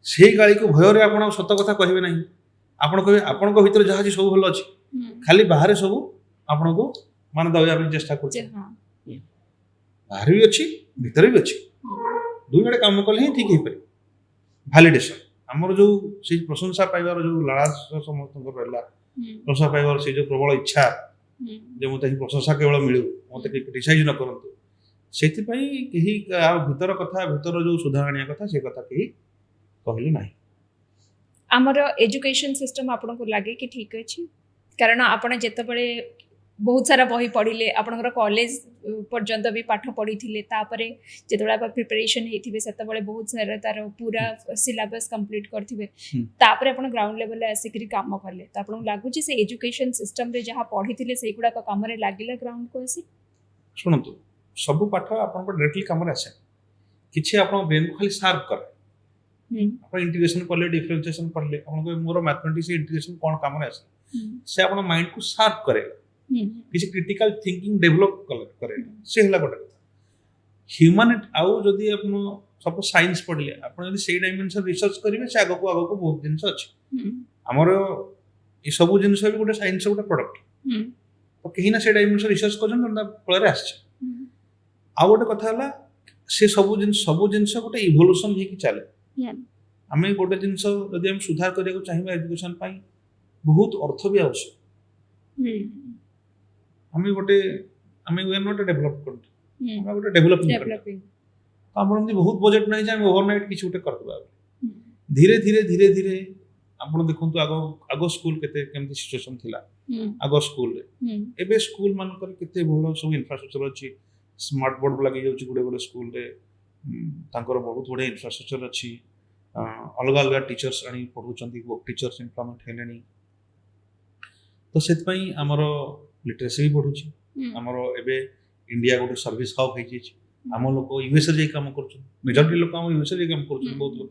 ସେଇ ଗାଳିକୁ ଭୟରେ ଆପଣ ସତ କଥା କହିବେ ନାହିଁ ଆପଣ କହିବେ ଆପଣଙ୍କ ଭିତରେ ଯାହା ଅଛି ସବୁ ଭଲ ଅଛି ଖାଲି ବାହାରେ ସବୁ ଆପଣଙ୍କୁ ମାନେ ଦବା ପାଇଁ ଚେଷ୍ଟା କରୁଛି ବାହାରେ ବି ଅଛି ଭିତରେ ବି ଅଛି ଦୁଇ ଆଡ଼େ କାମ କଲେ ହିଁ ଠିକ ହେଇପାରିବ। ଭ୍ୟାଲିଡେସନ ଆମର ଯୋଉ ସେଇ ପ୍ରଶଂସା ପାଇବାର ଯୋଉ ଲାଳସ ସମସ୍ତଙ୍କର ରହିଲା ପ୍ରଶଂସା ପାଇବାର ସେଇ ଯୋଉ ପ୍ରବଳ ଇଚ୍ଛା ଯେ ମତେ ହିଁ ପ୍ରଶଂସା କେବଳ ମିଳୁ ମତେ କେହି କ୍ରିଟିସାଇଜ ନ କରନ୍ତୁ ସେଥିପାଇଁ କେହି ଭିତର କଥା ଭିତର ଯୋଉ ସୁଧାର ଆଣିବା କଥା ସେ କଥା କେହି କହିଲେ ନାହିଁ। ଆମର ଏଜୁକେशन ସିଷ୍ଟମ ଆପଣଙ୍କୁ ଲାଗେ କି ଠିକ ଅଛି କାରଣ ଆପଣ ଯେତେବେଳେ ବହୁତ ସାରା ବହି ପଢ଼ିଲେ ଆପଣଙ୍କର କଲେଜ ପର୍ଯ୍ୟନ୍ତ ବି ପାଠ ପଢ଼ିଥିଲେ ତାପରେ ଯେତେବେଳେ ଆପଣ ପ୍ରିପାରେସନ୍ ହେଇଥିବେ ସେତେବେଳେ ବହୁତ ସାରା ତାର ପୁରା ସିଲାବସ୍ କମ୍ପ୍ଲିଟ୍ କରିଥିବେ ତାପରେ ଆପଣ ଗ୍ରାଉଣ୍ଡ ଲେଭେଲରେ ଆସିକିରି କାମ କଲେ ତ ଆପଣଙ୍କୁ ଲାଗୁଛି ସେ ଏଜୁକେସନ୍ ସିଷ୍ଟମରେ ଯାହା ପଢ଼ିଥିଲେ ସେଇଗୁଡ଼ାକ କାମରେ ଲାଗିଲା ଗ୍ରାଉଣ୍ଡକୁ ଆସି। ଶୁଣନ୍ତୁ ସବୁ ପାଠ ଆପଣଙ୍କ ଡାଇରେକ୍ଟଲି କାମରେ ଆସେ କିଛି ଆପଣଙ୍କ ବ୍ରେନକୁ ଖାଲି ସାର୍ପ କରେ ଆପଣ ଇଣ୍ଟିଗ୍ରେସନ କଲେ ଡିଫରେନ୍ସିଏସନ କଲେ ଆପଣଙ୍କ ମୋର ମ୍ୟାଥମେଟିକ୍ସ ଇଣ୍ଟିଗ୍ରେସନ କ'ଣ କାମରେ ଆସେ ସେ ଆପଣ ମାଇଣ୍ଡକୁ ସାର୍ପ କରେ କିଛି କ୍ରିଟିକାଲ ଥିଙ୍କିଂ ଡେଭଲପ କରେ ସେ ହେଲା ଗୋଟେ କଥା। ହ୍ୟୁମାନିଟି ଆଉ ଯଦି ଆପଣ ସପୋଜ ସାଇନ୍ସ ପଢ଼ିଲେ ଆପଣ ଯଦି ସେଇ ଡାଇମେନସନ ରିସର୍ଚ୍ଚ କରିବେ ସେ ଆଗକୁ ଆଗକୁ ବହୁତ ଜିନିଷ ଅଛି ଆମର ଏ ସବୁ ଜିନିଷ ବି ଗୋଟେ ସାଇନ୍ସ ଗୋଟେ ପ୍ରଡକ୍ଟ ତ କେହି ନା ସେ ଡାଇମେନସନ ରିସର୍ଚ୍ଚ କରୁଛନ୍ତି ତା ଫଳରେ ଆସିଛି। ଆଉ ଗୋଟେ କଥା ହେଲା ସେ ସବୁ ଜିନିଷ ଗୋଟେ ଇଭଲ୍ୟୁସନ ହେଇକି ଚାଲେ ଆମେ ଗୋଟେ ଜିନିଷ ଯଦି ଆମେ ସୁଧାର କରିବାକୁ ଚାହିଁବା ଏଜୁକେସନ ପାଇଁ ବହୁତ ଅର୍ଥ ବି ଆବଶ୍ୟକ आमे गोटे आमे we are not a developed country, आमे गोटे डेवलपिंग कंट्री। डेवलपिंग तो हमर हमदी बहुत बजट नहीं जे आमे ओवरनाइट किछ गोटे करबा। धीरे धीरे धीरे धीरे आपण देखंतु आगो स्कूल केमती सिचुएशन थिला आगो स्कूल रे, एबे स्कूल मान कर केते भलो सब इंफ्रास्ट्रक्चर अछि, स्मार्ट बोर्ड लागि जाउची गुडे गुडे स्कूल रे, तांकर बहुत बड़े इंफ्रास्ट्रक्चर अछि, अलग अलग टीचर्स आनी पढुचंती, टीचर्स इम्प्लीमेंट हेलेनी। तो सेत पई हमरो लिटरेसी भी बढ़ुची, हमरो एबे इंडिया गोटे सर्विस हब हे छी, हम लोग यूएसए जे काम करछन, मेजॉरिटी लोग हम यूएसए जे काम करछन, बहुत लोग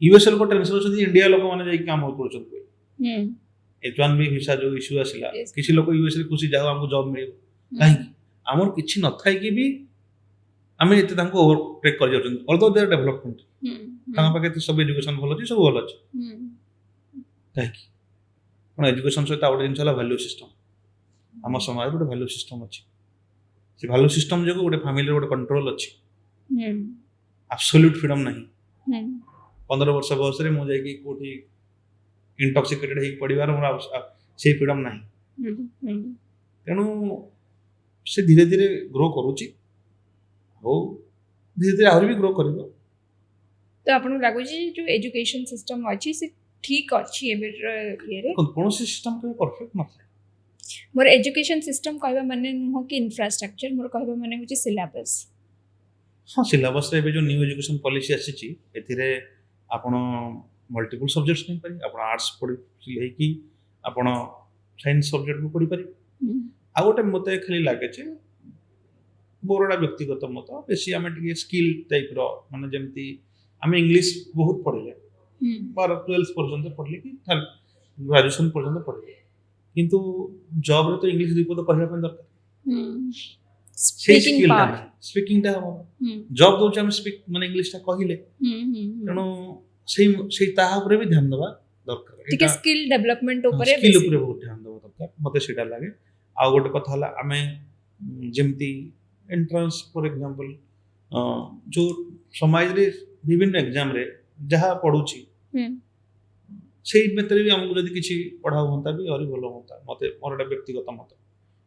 यूएसए को टेंशन अछि इंडिया लोग माने जे काम करछन। H1B वीसा जो इशू आसिला, किछि लोग यूएसए खुशी जाओ हमको जॉब मिलियो, काहे हमर किछि न थाई कि भी हमें एते तांको ओवरटेक कर जाउछन, ऑल्दो दे आर डेवलपमेंट तांका पाके तो सब एजुकेशन भलो अछि, सब भलो अछि, काहे कि कोन एजुकेशन सहित आउट जिंस हला वैल्यू सिस्टम, हम समाज रो वैल्यू सिस्टम अछि, से वैल्यू सिस्टम जो गोटे फैमिली रो गोटे कंट्रोल अछि, एब्सोल्यूट फ्रीडम नहीं। 15 वर्ष बयस रे मो जाय कि कोठी इंटॉक्सिकेटेड हे पडिवार मोर से फ्रीडम नहीं। तेणु से धीरे धीरे ग्रो करूची, हो धीरे धीरे आहुरी भी ग्रो करिवो। तो आपन लागु जी जो एजुकेशन सिस्टम अछि से ठीक अछि एबे ये रे कोन सिस्टम के परफेक्ट न थाए। मोर एजुकेशन सिस्टम कहबा माने नुह कि इंफ्रास्ट्रक्चर, मोर कहबा माने होची सिलेबस। हाँ, सिलेबस रे जो न्यू एजुकेशन पॉलिसी आसी एथिरे आपण मल्टीपल सब्जेक्ट्स नहीं पारी, आपण आर्ट्स पढ़ी ले कि आपण साइंस सब्जेक्ट भी पढ़ी पारी। आ गोटे मते खाली लागे छे बोरडा व्यक्तिगत मत, बेसी आमे टिके स्किल टाइप रो माने जेमती आमे इंग्लिश बहुत पढ़ले 12 पर्यंत पढ़ले कि ग्रेजुएशन पर्यंत पढ़ले, किंतु जॉब रे तो इंग्लिश दीपो तो कहबा पे दरकार। स्पीकिंग टा जॉब दो हम स्पीक माने इंग्लिश टा कहिले, तेणु से ताहा ऊपर भी ध्यान देबा दरकार, ठीक है स्किल डेवलपमेंट ऊपर स्किल ऊपर बहुत ध्यान देबा दरकार, मते सेटा लागे। आ गोटे कथा हला आमे जेमती एंट्रेंस फॉर एग्जांपल जो समाज रे विभिन्न एग्जाम रे जहा पढुची सेही मेतरे भी हमको जदी किछि पढ़ा होंता भी और भलो होंता, मते मोर एटा व्यक्तिगत मत।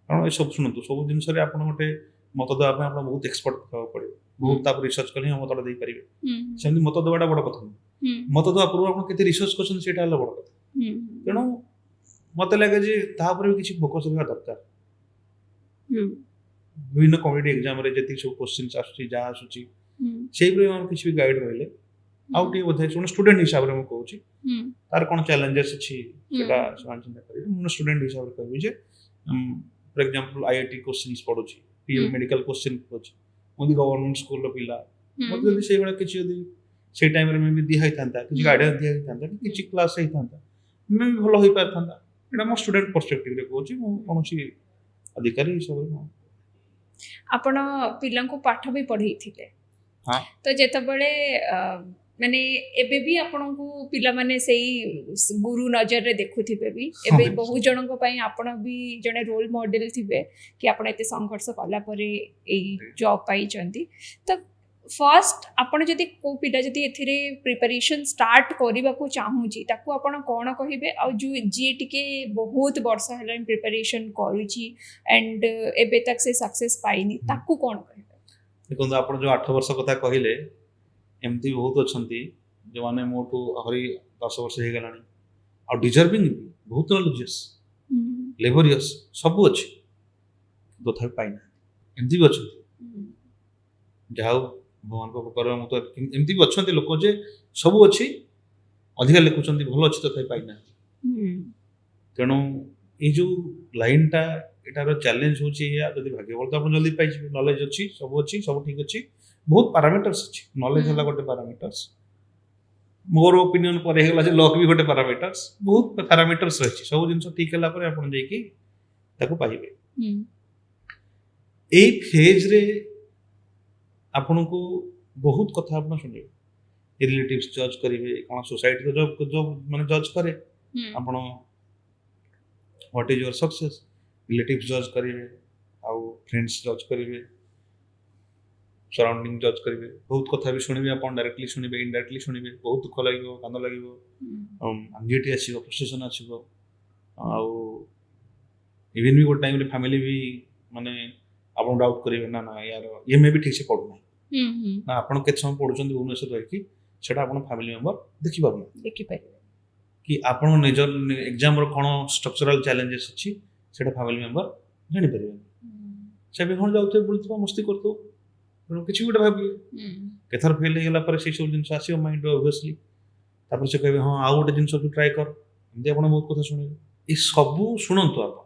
कारण ए सब सुनतु सब जिंस रे आपण गोटे मत देबा पे आपण बहुत एक्सपर्ट होबा पड़े, बहुत तापर रिसर्च करले हम मतटा देई परिबे। सेमि मत देबाटा बड़ कथा नहीं, मत देबा पूर्व आपण केते रिसर्च करछन सेटा हला बड़ कथा। तेणु मते लागे जे ता ऊपर भी किछि फोकस रहबा दरकार। विभिन्न कॉम्पिटिटिव एग्जाम रे जति सब क्वेश्चंस आसुची जा आसुची सेही रे हम किछि भी गाइड रहले आउट टी बोधे जोन स्टूडेंट हिसाब रे हम कहूची तार कोन चैलेंजेस अछि सेटा समान चिंता करी। हम स्टूडेंट हिसाब रे कहबी जे फॉर एग्जांपल आईआईटी क्वेश्चंस पढुची, पीएम मेडिकल क्वेश्चन पढुची, मोदी गवर्नमेंट स्कूल रो पिला मते जदी सेही वाला किछि जदी से टाइम रे में भी दिया हितांता, किछि गाइडेंस दिया हितांता, किछि क्लास हितांता, मैं भी भलो होई पारथांता। एटा मो स्टूडेंट पर्सपेक्टिव रे कहूची, मो कोनोसी अधिकारी हिसाब रे आपण पिलां को पाठ भी पढ़ई थिले। हाँ, तो जेते बळे माने एबे भी आपन को पिला माने सेही गुरु नजर रे देखुथिबे भी, एबे बहु जन को पई आपण भी जने रोल मॉडल थिबे कि आपण एते संघर्ष कला परे एई जॉब पाई चंती। तो फर्स्ट आपण जदी को पिला जदी एथिरे प्रिपरेशन स्टार्ट करिबा को चाहूची ताकू आपण कोन कहिबे, आ जो जे टिके बहुत वर्ष हला प्रिपरेशन करूची एंड एबे तक से सक्सेस पाइनी ताकू कोन कहिबे। देखो आपण जो 8 वर्ष कथा कहिले एमती बहुत अछंती जो माने मोटू हरी 10 वर्ष हे गलानी आ डिजर्विंग बहुत नॉलेजियस लेबोरियस सब अछि दोथा पाइना एमती भी अछि जाऊ भगवान को कर मत एमती भी अछंती लोक जे सब अछि अधिक लिखुचंती भलो अछि तथा पाइना। तेणु ए जो लाइन टा एटार चैलेंज होची या जदी भाग्य बोल तो अपन जल्दी पाइ छी, नॉलेज अछि सब ठीक अछि, बहुत पैरामीटर्स अछि, नॉलेज हला गोटे पैरामीटर्स, मोर ओपिनियन पर हेला जे लक भी गोटे पैरामीटर्स, बहुत पैरामीटर्स अछि, सब जिंस ठीक हला पर अपन जाई कि ताको पाइबे। ए फेज रे आपन को बहुत कथा आपन सुनिबे, रिलेटिव्स जज करिवे, कोन सोसाइटी जो माने जज करे आपन what is your success, relatives जज करिवे आउ फ्रेंड्स जज करिवे, सराउंडिंग जज करिवे, बहुत कथा भी सुनिबे, आपन डायरेक्टली सुनिबे, इनडायरेक्टली सुनिबे, बहुत दुख लागिवो, कांद लागिवो, एंजाइटी आसीबो, फ्रस्ट्रेशन आसीबो, आउ इवन भी गोटे टाइम रे फैमिली भी माने आपन डाउट करेबे ना ना यार ये में भी ठीक से पढु ना ना आपन केत समय पढुचंदी भुवनेश्वर रही कि सेटा आपन फैमिली मेंबर देखि पारु देखि पारे कि आपन निजर एग्जाम रो कोन स्ट्रक्चरल चैलेंजेस अछि सेटा फैमिली मेंबर जानि परिबे से भी हण जाउते बुलतो मस्ती करतो किछि गोटे भाबिए केथर फेल हे गेला पर से सब जिंस आसीओ माइंड ऑब्वियसली तापर से कहबे हां आ गोटे जिंस तू ट्राई कर एमदी आपन बहुत कथा सुनिबे ई सब सुनंतो आपन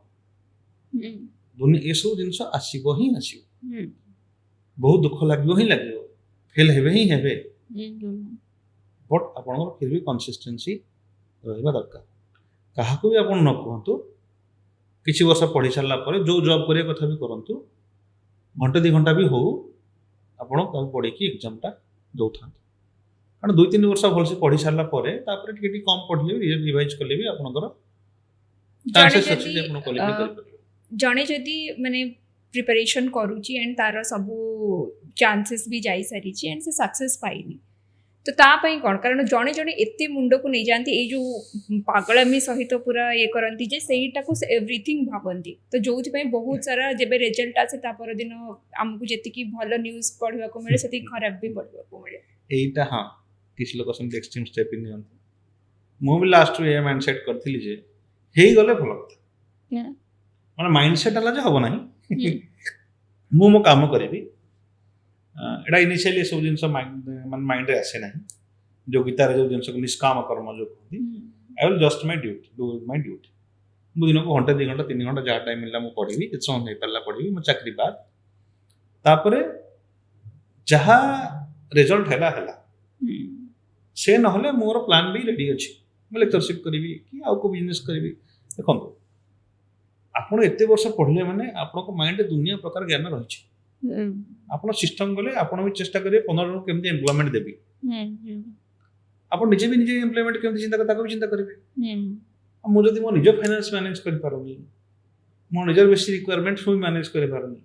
दुनिया ये सब जिनस आसीबो ही आसीबो बहुत दुख लागबो ही लागबो फेल हेबे ही हेबे बट आपन फिर भी कंसिस्टेंसी रहबा दरकार काहाको भी आपन न कहंतु किछि वर्ष पढि सारला पर जो जॉब करे कथा भी करंतु घंटे 2 घंटा भी हो आपन का पढि कि एग्जाम टा दउथान कारण 2-3 वर्ष भल से पढि सारला पर तापर टिके कम पढले भी रिवाइज करले भी आपनकर चांसेस अछि जे आपन क्वालिफाई कर परिबे जणे जदी माने प्रिपरेशन करूची एंड तार सब चांसेस भी जाई सारी छी एंड से सक्सेस पाइनी तो ता पई कोन कारण जणे जणे एते मुंडो को नै जानती ए जो पागलमी सहित पूरा ये करंती जे सेहीटा को एवरीथिंग भाबंती तो जोथि पई बहुत सारा जेबे रिजल्ट आसे ता पर दिन हमकु जेति की भलो न्यूज़ पढिबा को मिले सेति खराब भी पढिबा को मिले एटा हां किछ लोक सम एक्सट्रीम स्टेप इन नियंत मो भी लास्ट वे माइंडसेट करथिली जे हेई गले भलो कथा माने माइंडसेट हला जे हबो नाही मो मो काम करबी एटा इनिशियली सब जिंस माइंड रे आसे नाही जो गीतार जो जिंस को निष्काम कर्म जो कहती I will just my duty do my duty मु दिन को घंटा 2 घंटा 3 घंटा जा टाइम मिलला मु पढिबी जे समय परला पढिबी मु चाकरी बाद तापरे जहा रिजल्ट हैला से न हले मोर प्लान भी रेडी अछि मु लेक्चरशिप करबी कि आउ को बिजनेस करबी देखो आपण एते वर्ष पढले माने आपण को माइंड दुनिया प्रकार ज्ञान रहिछि आपण सिस्टम गले आपण भी चेष्टा करिए 15 जन केमती एम्प्लॉयमेंट देबी आपण निजे भी निजे एम्प्लॉयमेंट केमती चिंता करता को चिंता करिवे मु जदी मो निज फाइनेंस मैनेज करि पारबी मो निजर बेसी रिक्वायरमेंट भी मैनेज करि पारबी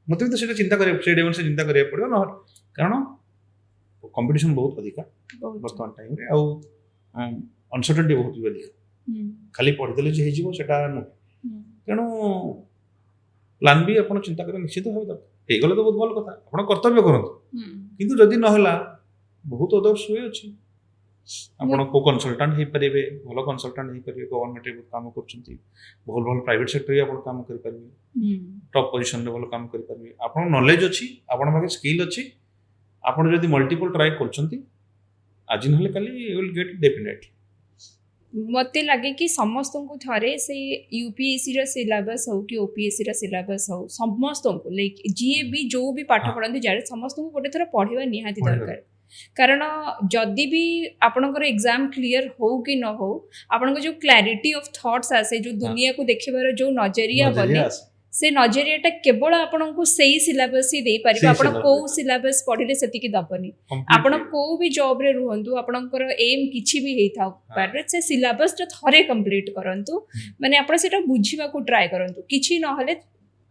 मते तो सेटा चिंता करे से डेवन से चिंता करिया पड़ो न कारण कंपटीशन बहुत अधिका वर्तमान टाइम रे आ अनसर्टेनिटी बहुत अधिका खाली पढ़ि देले जे हेजिवो सेटा न तेणु प्लान भी अपन चिंता करे निश्चित हो दरकार गले तो बहुत भल कथा अपन कर्तव्य करंतु किंतु जदी न होला बहुत अदर्स वे अछि अपन को कंसल्टेंट हे परिबे भलो कंसल्टेंट हे परिबे गवर्नमेंट रे काम करचंती भल भल प्राइवेट सेक्टर रे अपन काम करि परिबे टॉप पोजीशन रे भलो काम करि परिबे अपन नॉलेज अछि अपन भागे स्किल अछि अपन जदी मल्टीपल ट्राई करचंती आज न हले खाली यू विल गेट डेफिनेटली मते लगे कि समस्त को थरे से यूपीएससी रा सिलेबस हो कि ओपीएससी रा सिलेबस हो समस्त को लाइक जीए भी जो भी पाठ पढ़ाते जारे समस्त को गोटे थर पढ़िबा निहाती दरकार कारण जदि भी आपनकर एग्जाम क्लियर हो कि न हो आपन जो क्लैरिटी ऑफ थॉट्स आसे जो दुनिया को देखिबार जो नजरिया बने से नजरियाटा केवल आपन को सही सिलेबस ही दे पारिबा आपन को सिलेबस पढिले सेति की दबनी आपन को भी जॉब रे रहंतु आपनकर एम किछि भी हेई थाउ पर से सिलेबस तो थरे कंप्लीट करंतु माने आपन सेटा बुझिबा को ट्राई करंतु किछि न हले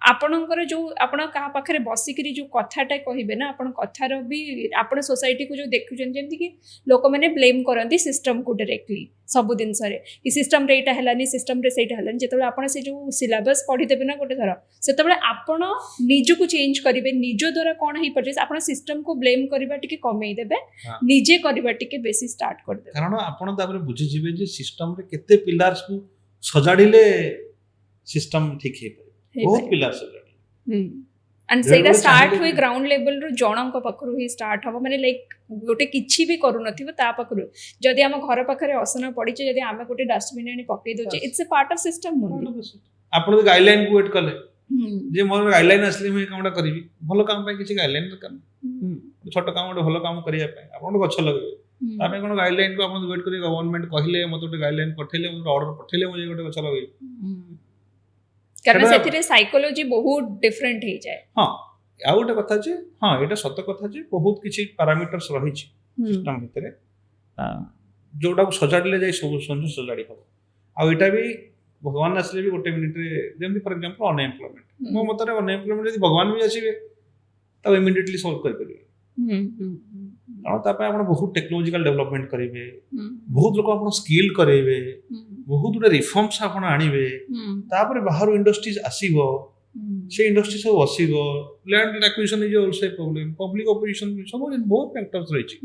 आपनकर जो आपण कहा पाखरे बसिकरी जो कथाटा कहिबे ना आपण कथार भी आपण सोसाइटी को जो देखुचन जेमति कि लोक माने ब्लेम करंती सिस्टम को डायरेक्टली सब दिन सरे कि सिस्टम रे एटा हलानी सिस्टम रे सेटा हलानी जेतबे आपण से जो सिलेबस पढि देबे ना गोटे थरा सेतबे आपण निज को चेंज करिवे निज द्वारा कोन हे परजे आपण सिस्टम को ब्लेम करबा टिके कमेई देबे निजे करबा टिके बेसी स्टार्ट कर देबे कारण आपण तापर बुझि जिवे जे सिस्टम रे केते पिलर्स को सजाडिले सिस्टम ठीक हे बहुत पिलर सजाडी एंड सेटा स्टार्ट हुई ग्राउंड लेवल रो जणंक पखरु ही स्टार्ट हबो माने लाइक गोटे किछि भी करू नथिबो ता पखरु जदी हम घर पाखरे असना पड़ी छै जदी हम गोटे डस्टबिन आनी पक्के दोचे it's a part of system मोर आपण गाइडलाइन को वेट कले जे मोर गाइडलाइन असली मैं कामडा करबी भलो काम पे किछि गाइडलाइन दरकार छोट काम भलो काम करिया पे आपण गछ लगबे तामे कोन गाइडलाइन को आपण वेट करी गवर्नमेंट कहिले मते गोटे गाइडलाइन पठेले ऑर्डर पठेले मुझे गोटे गछ लगबे कारण सेथिरे साइकोलॉजी बहुत डिफरेंट हे जाय हां आ गोटे कथा जे हां एटा सत्य कथा जे बहुत किछि पैरामीटर्स रही छि सिस्टम भितरे जोडा को सजाडले जाय सब सजाडी हो आ एटा भी भगवान असले भी गोटे मिनिट रे जेमति फॉर एग्जांपल अनएम्प्लॉयमेंट मो मतरे अनएम्प्लॉयमेंट यदि भगवान भी आसीबे तब इमीडिएटली सॉल्व कर परिबे आ ता पे आपण बहुत टेक्नोलॉजिकल डेवलपमेंट करिवे बहुत लोक आपण स्किल करेबे बहुत गुडे रिफॉर्म्स आपण आनिबे तापर बाहर इंडस्ट्रीज आसीबो से इंडस्ट्री सब बसिबो land acquisition is also a problem public opposition सब बहुत फैक्टर्स रही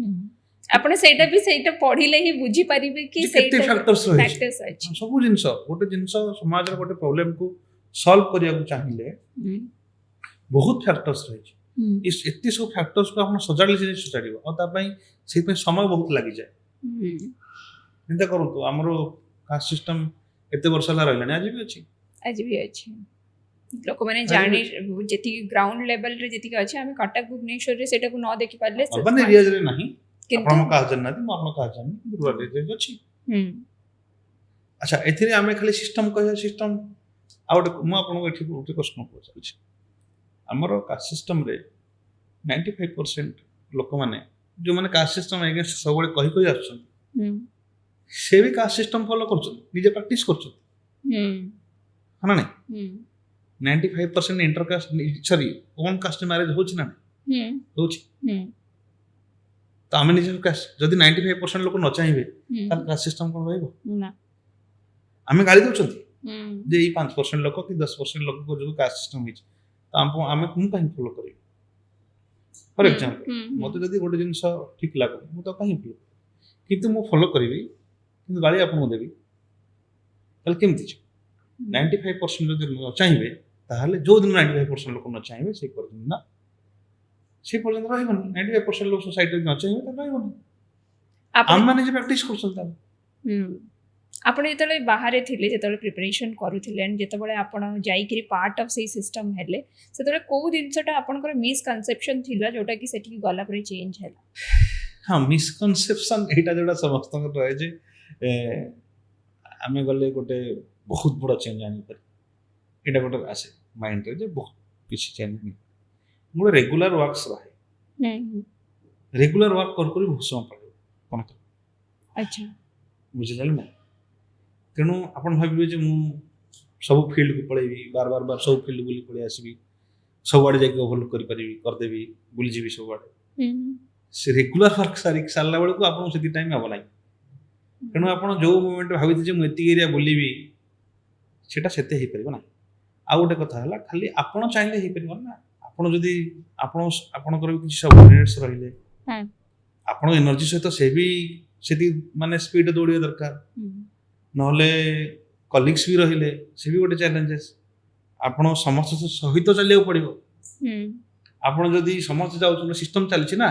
आपण सेटा पढ़िले ही बुझी परिबे कि केते फैक्टर्स रही फैक्टर्स अछि सब जिंस गोटे जिंस समाज रे गोटे प्रॉब्लम को सॉल्व करिया को चाहिए बहुत फैक्टर्स रही इस एत्ती सब फैक्टर्स को आपण सजाडले से सजाडिबो और ता पई से पे समय बहुत लागि जाय चिंता करंतु हमरो कास्ट सिस्टम एते वर्ष ला रहलानी आज भी अछि लोक माने जाने जेति ग्राउंड लेवल रे जेति अछि हम कटक भुवनेश्वर रे सेटा को न देखि पाले अर्बन एरियाज रे नहीं आपण का जन्नती म आपण का जन्नती रुरल एरिया अछि अच्छा एथिरे हमें खाली सिस्टम कह सिस्टम आउट म आपण को एठी बहुत प्रश्न पूछै छी हमरो कास्ट सिस्टम रे 95% लोक माने जो माने कास्ट सिस्टम अगेंस्ट सबले कहि आछन से भी कास्ट सिस्टम फॉलो करछन निजे प्रैक्टिस करछन हां नहीं 95% intercaste sorry own caste marriage होछि ना होछि तो आमे निजे कास्ट जदी 95% लोक न चाहिबे त कास्ट सिस्टम कोन रहइबो ना आमे गाली दोछंती जे ई 5% लोक कि 10% लोक को जो कास्ट सिस्टम हिच तो आमे कोन काहे फॉलो करिबे फॉर एग्जांपल मते जदी गोटे जिंस ठीक लागो मु तो काहे फॉलो किंतु मु फॉलो करिवि किंतु गाली आपन को देबी तल केमति छ 95% जदी न चाहिबे ताहले जो दिन 95% लोक न चाहिबे से कर दिन ना से पर्यंत रहइबन 95% लोक सोसाइटी न चाहिबे त रहइबन हम माने जे प्रैक्टिस करछन आपण जेतले बाहर थिले जेतले प्रिपरेशन करूथिले एंड जेतबळे आपण जाईकरी पार्ट ऑफ से सिस्टम हेले सेतबळे को दिनसटा आपनकर मिसकंसेप्शन थिला जोटा कि सेठी गला पर चेंज हैला हां मिसकंसेप्शन एटा जोटा समस्त रहे जे आमे गले गोटे बहुत बड़ा चेंज आनी पर एटा गोटे आसे माइंड रे जे बहुत किछि चेंज नहीं मोर रेगुलर वर्क्स रहे रेगुलर वर्क कर करी भसम पड़े कोन अच्छा बुझे जाले ना तेणु आपण भाबिबे जे मु सब फील्ड को पळेबी बार बार बार सब फील्ड बुली पळे आसीबी सब आडे जाके ओवरलुक करि परिबी कर देबी बुली जीबी सब आडे से रेगुलर वर्क सारी साला बेल को आपण सेति टाइम आबो नाही तेणु आपण जो मोमेंट भाबिते जे मु एति एरिया बुलीबी सेटा सेते हे परिबो ना आ गोटे कथा हला खाली आपण चाहिले हे परिबो ना आपण जदी आपण कर किछि सबऑर्डिनेट्स रहिले आपण एनर्जी सहित से भी सेति माने स्पीड दौड़िया दरकार नहले कलीग्स भी रहिले से भी गोटे चैलेंजेस आपण समस्त सहित चलिया पड़िबो आपण जदी समस्त जाउ सिस्टम चलछि ना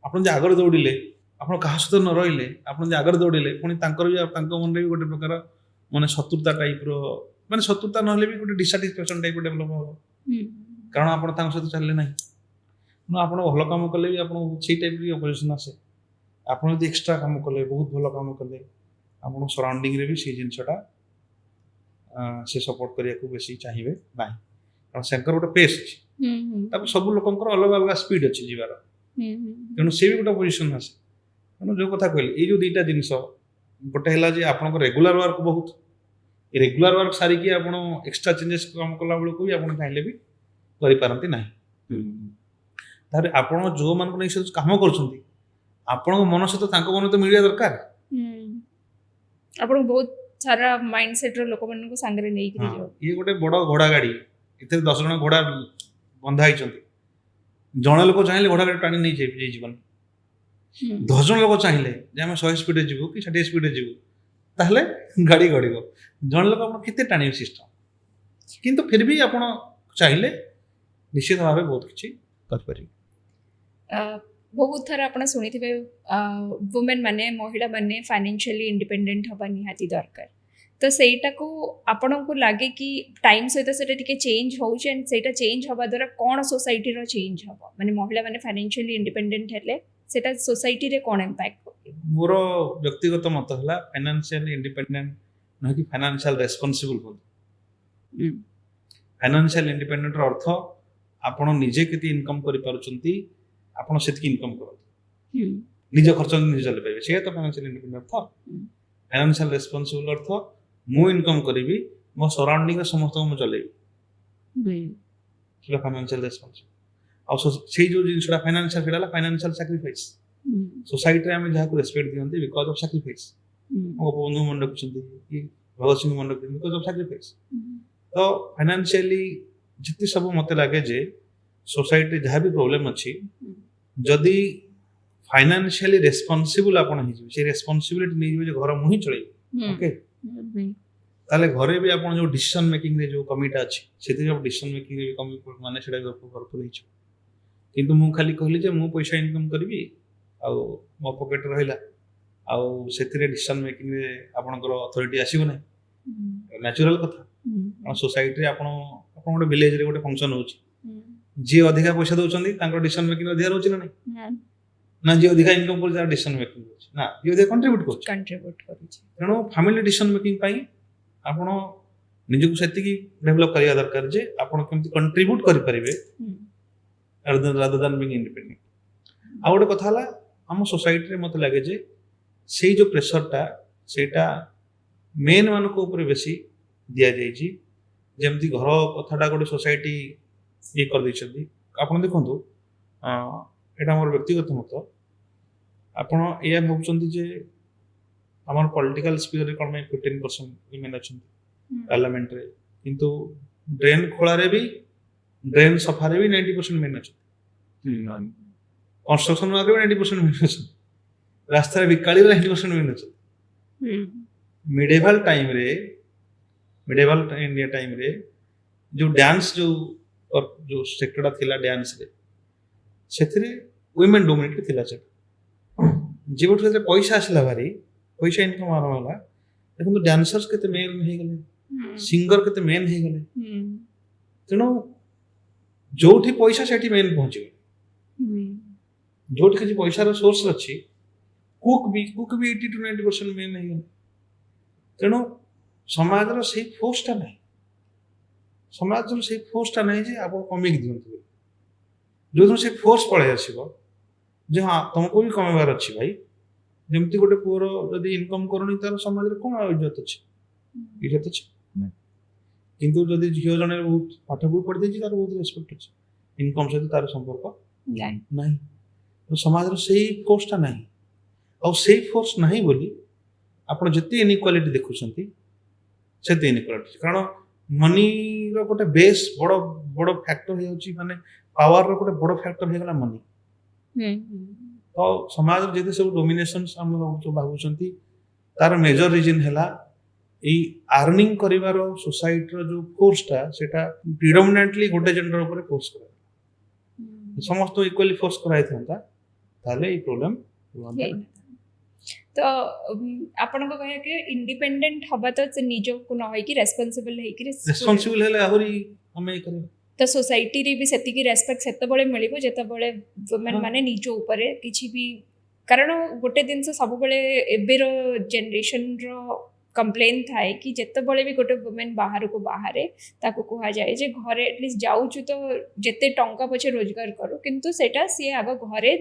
आपण जे आगर दौड़िले आपण कहा सहित न रहिले आपण जे आगर दौड़िले पुनी तांकर भी तांको मन रे भी गोटे प्रकार माने शत्रुता टाइप रो माने शत्रुता नहले भी गोटे डिसैटिस्फैक्शन टाइप डेवलप हो कारण आपण तांको सहित चलले नाही न आपण भलो काम करले भी आपण छै टाइप री अपोजिशन आसे आपण जदी एक्स्ट्रा काम करले बहुत भलो काम करले आपण सराउंडिंग रे भी से जिनसटा से सपोर्ट करिया को बेसी चाहिबे नाही कारण सेंकर गोटे पेस अछि तब सब लोकंकर अलग अलग स्पीड अछि जीवार तेनु से भी गोटे पोजीशन आसे तेनु जो कथा कहले ए जो दुईटा जिंस गोटे हला जे आपण को रेगुलर वर्क बहुत रेगुलर वर्क सारी कि आपण एक्स्ट्रा चेंजेस काम कला बेल को भी आपण चाहिले भी करि पारंती नाही तारे आपण जो मान को नै से काम करछंती आपण मन से तो तांको मन तो मिलिया दरकार आपण बहुत सारा माइंडसेट रो लोक मन को संगरे नै कि जो ये गोटे बड़ घोड़ा गाड़ी इते 10 जण घोड़ा बंधा आइचंती जण लोक चाहिले घोड़ा गाड़ी टाणी नै जे जीवन 10 जण लोक चाहिले जे हम 100 स्पीड रे जीवो कि 60 स्पीड रे जीवो ताहले गाड़ी गड़िबो जण लोक आपण केते टाणी सिस्टम किंतु फिर भी आपण चाहिले निश्चित भाबे बहुत किछि कर पारि बहुत थर आप शुणी वुमेन माने महिला माने फाइनेंशियली इंडिपेंडेंट हवा निहाती दरकार तो सेटा को आपण को लगे कि टाइम सहित सेटा टिके चेंज होउछ एंड सेटा चेंज हवा द्वारा कोन सोसाइटी रो चेंज हबो माने महिला माने फाइनेंशियली इंडिपेंडेंट हेले सेटा सोसाइटी रे कोन इंपैक्ट को मोर व्यक्तिगत मत हला फाइनेंशियल इंडिपेंडेंट न कि फाइनेंशियल रेस्पोंसिबल हो फाइनेंशियल इंडिपेंडेंट रो अर्थ आपण निजे केति इनकम करि पारुचंती आपण सेति इनकम करो निज खर्च निज चले पाइबे से तो फाइनेंशियल इंडिपेंडेंट था फाइनेंशियल रेस्पोंसिबल अर्थ मु इनकम करिवि मो सराउंडिंग समस्त मु चलेबी सेटा फाइनेंशियल रेस्पोंसिबल और से जो जिनसडा फाइनेंशियल फेडाला फाइनेंशियल सैक्रिफाइस सोसाइटी रे हम जहा को रेस्पेक्ट दियंती बिकॉज़ ऑफ सैक्रिफाइस ମୋ ବନ୍ଧୁ मन रखुଛନ୍ତି कि भगत सिंह मन रखुଛନ୍ତି बिकॉज ऑफ सैक्रिफाइस तो फाइनेंशियली जिते सब मते लागे जे सोसाइटी जहाँ भी प्रॉब्लम अच्छी जदि फाइनेंशियली रेस्पॉन्सिबल आपण हिजि से रेस्पॉन्सिबिलिटी नहीं जे घर मुही चले ओके ताले घरे भी आपण जो डिसीजन मेकिंग रे जो कमिटा अछि सेति जो डिसीजन मेकिंग रे कमी माने सेटा भरपूर हिच किंतु मु खाली कहली जे मु पैसा इनकम करबी आ मो पॉकेट रहिला आ सेति डिसीजन मेकिंग रे आपनकर अथॉरिटी आसीबो नै नेचुरल कथा सोसाइटी रे आपण गोटे विलेज रे गोटे फंक्शन होची जे अधिका पैसा दउचंदी तांकर डिसीजन मेकिंग अधिका रहउची ना नै ना जे अधिका इनकम कर जा डिसीजन मेकिंग होची ना जे अधिका कंट्रीब्यूट करूची तेनो फैमिली डिसीजन मेकिंग पई आपण निजको सेति की डेवलप करिया दरकार जे आपण केमति कंट्रीब्यूट करि परिबे rather than being independent आ गोटे कथा हला हम सोसाइटी रे मते लागे जे सेई जो प्रेशर टा सेटा मेन मान को ऊपर बेसी दिया जाई छी जेमति घर कथाटा गोटे सोसाइटी ये कर दैछथि आपण देखंतु एटा मोर व्यक्तिगत मत आपण एया भाबुचंती जे हमर पॉलिटिकल स्पीयर रे कोन में 15% वुमेन अछंती पार्लियामेंट रे किंतु ड्रेन खोला रे भी ड्रेन सफा रे भी 90% मेन अछंती कंस्ट्रक्शन में भी 90% मेन अछंती रास्ता रे विकाली 90% मेन अछंती मिडिवल टाइम रे मिडिवल इंडिया टाइम रे जो डांस जो सेक्टर थिला डांस रे सेथरे वुमेन डोमिनेटेड थिला से जेबोट से पैसा आसला भारी पैसा इनकम आरम होला देखो डांसर्स केते मेल हे गेले सिंगर केते मेन हे गेले तेनो जोठी पैसा सेठी मेन पहुंची जोठी के पैसा रो सोर्स अछि कुक भी 80 to 90% मेन हे गेले तेनो समाज रो से फोर्सटा नाही समाज रो से फोर्सटा नाही जे आप कमिक दियंतु जो से फोर्स पळे आसीबो जे हां तुमको भी कमेबार अछि भाई जेमति गोटे पुअर जदि इनकम करनी तार समाज रे कोन इज्जत अछि इज्जत अछि किंतु जदि झियो जने बहुत पाठ भी पढ़ देछि तार बहुत रेस्पेक्ट अछि इनकम से तार संपर्क नहीं तो समाज रो सेही फोर्सटा नहीं और सेही फोर्स नहीं बोली आपण जति इनइक्वालिटी देखुछंती सेति इनइक्वालिटी कारण मनी रो गोटे बेस बड़ बड़ फैक्टर हे होची माने पावर रो गोटे बड़ फैक्टर हे गला मनी तो समाज जदि सब डोमिनेशन हम भावुचंती तार मेजर रीजन हैला ए अर्निंग करिवार सोसाइटी रो जो फोर्सटा सेटा प्रिडोमिनेंटली गोटे जेंडर ऊपर फोर्स करा समस्त इक्वली फोर्स कराई थांता ताले ए प्रॉब्लम तो आपण को कहे कि इंडिपेंडेंट हबा तो निजो को न होई कि रेस्पोंसिबल हैला आहुरी हमें करे तो सोसाइटी रे भी सेति की रेस्पेक्ट सेते बळे मिलिबो जेते बळे वुमेन माने निजो ऊपर किछि भी कारण गोटे दिन से सब बळे एबे रो जनरेशन रो कंप्लेन थाए कि जेते बळे भी गोटे वुमेन बाहर को बाहरे ताको कहा जाए जे घरे एटलीस्ट जाउ छु तो जेते टंका पछे रोजगार करू किंतु सेटा से आग घरे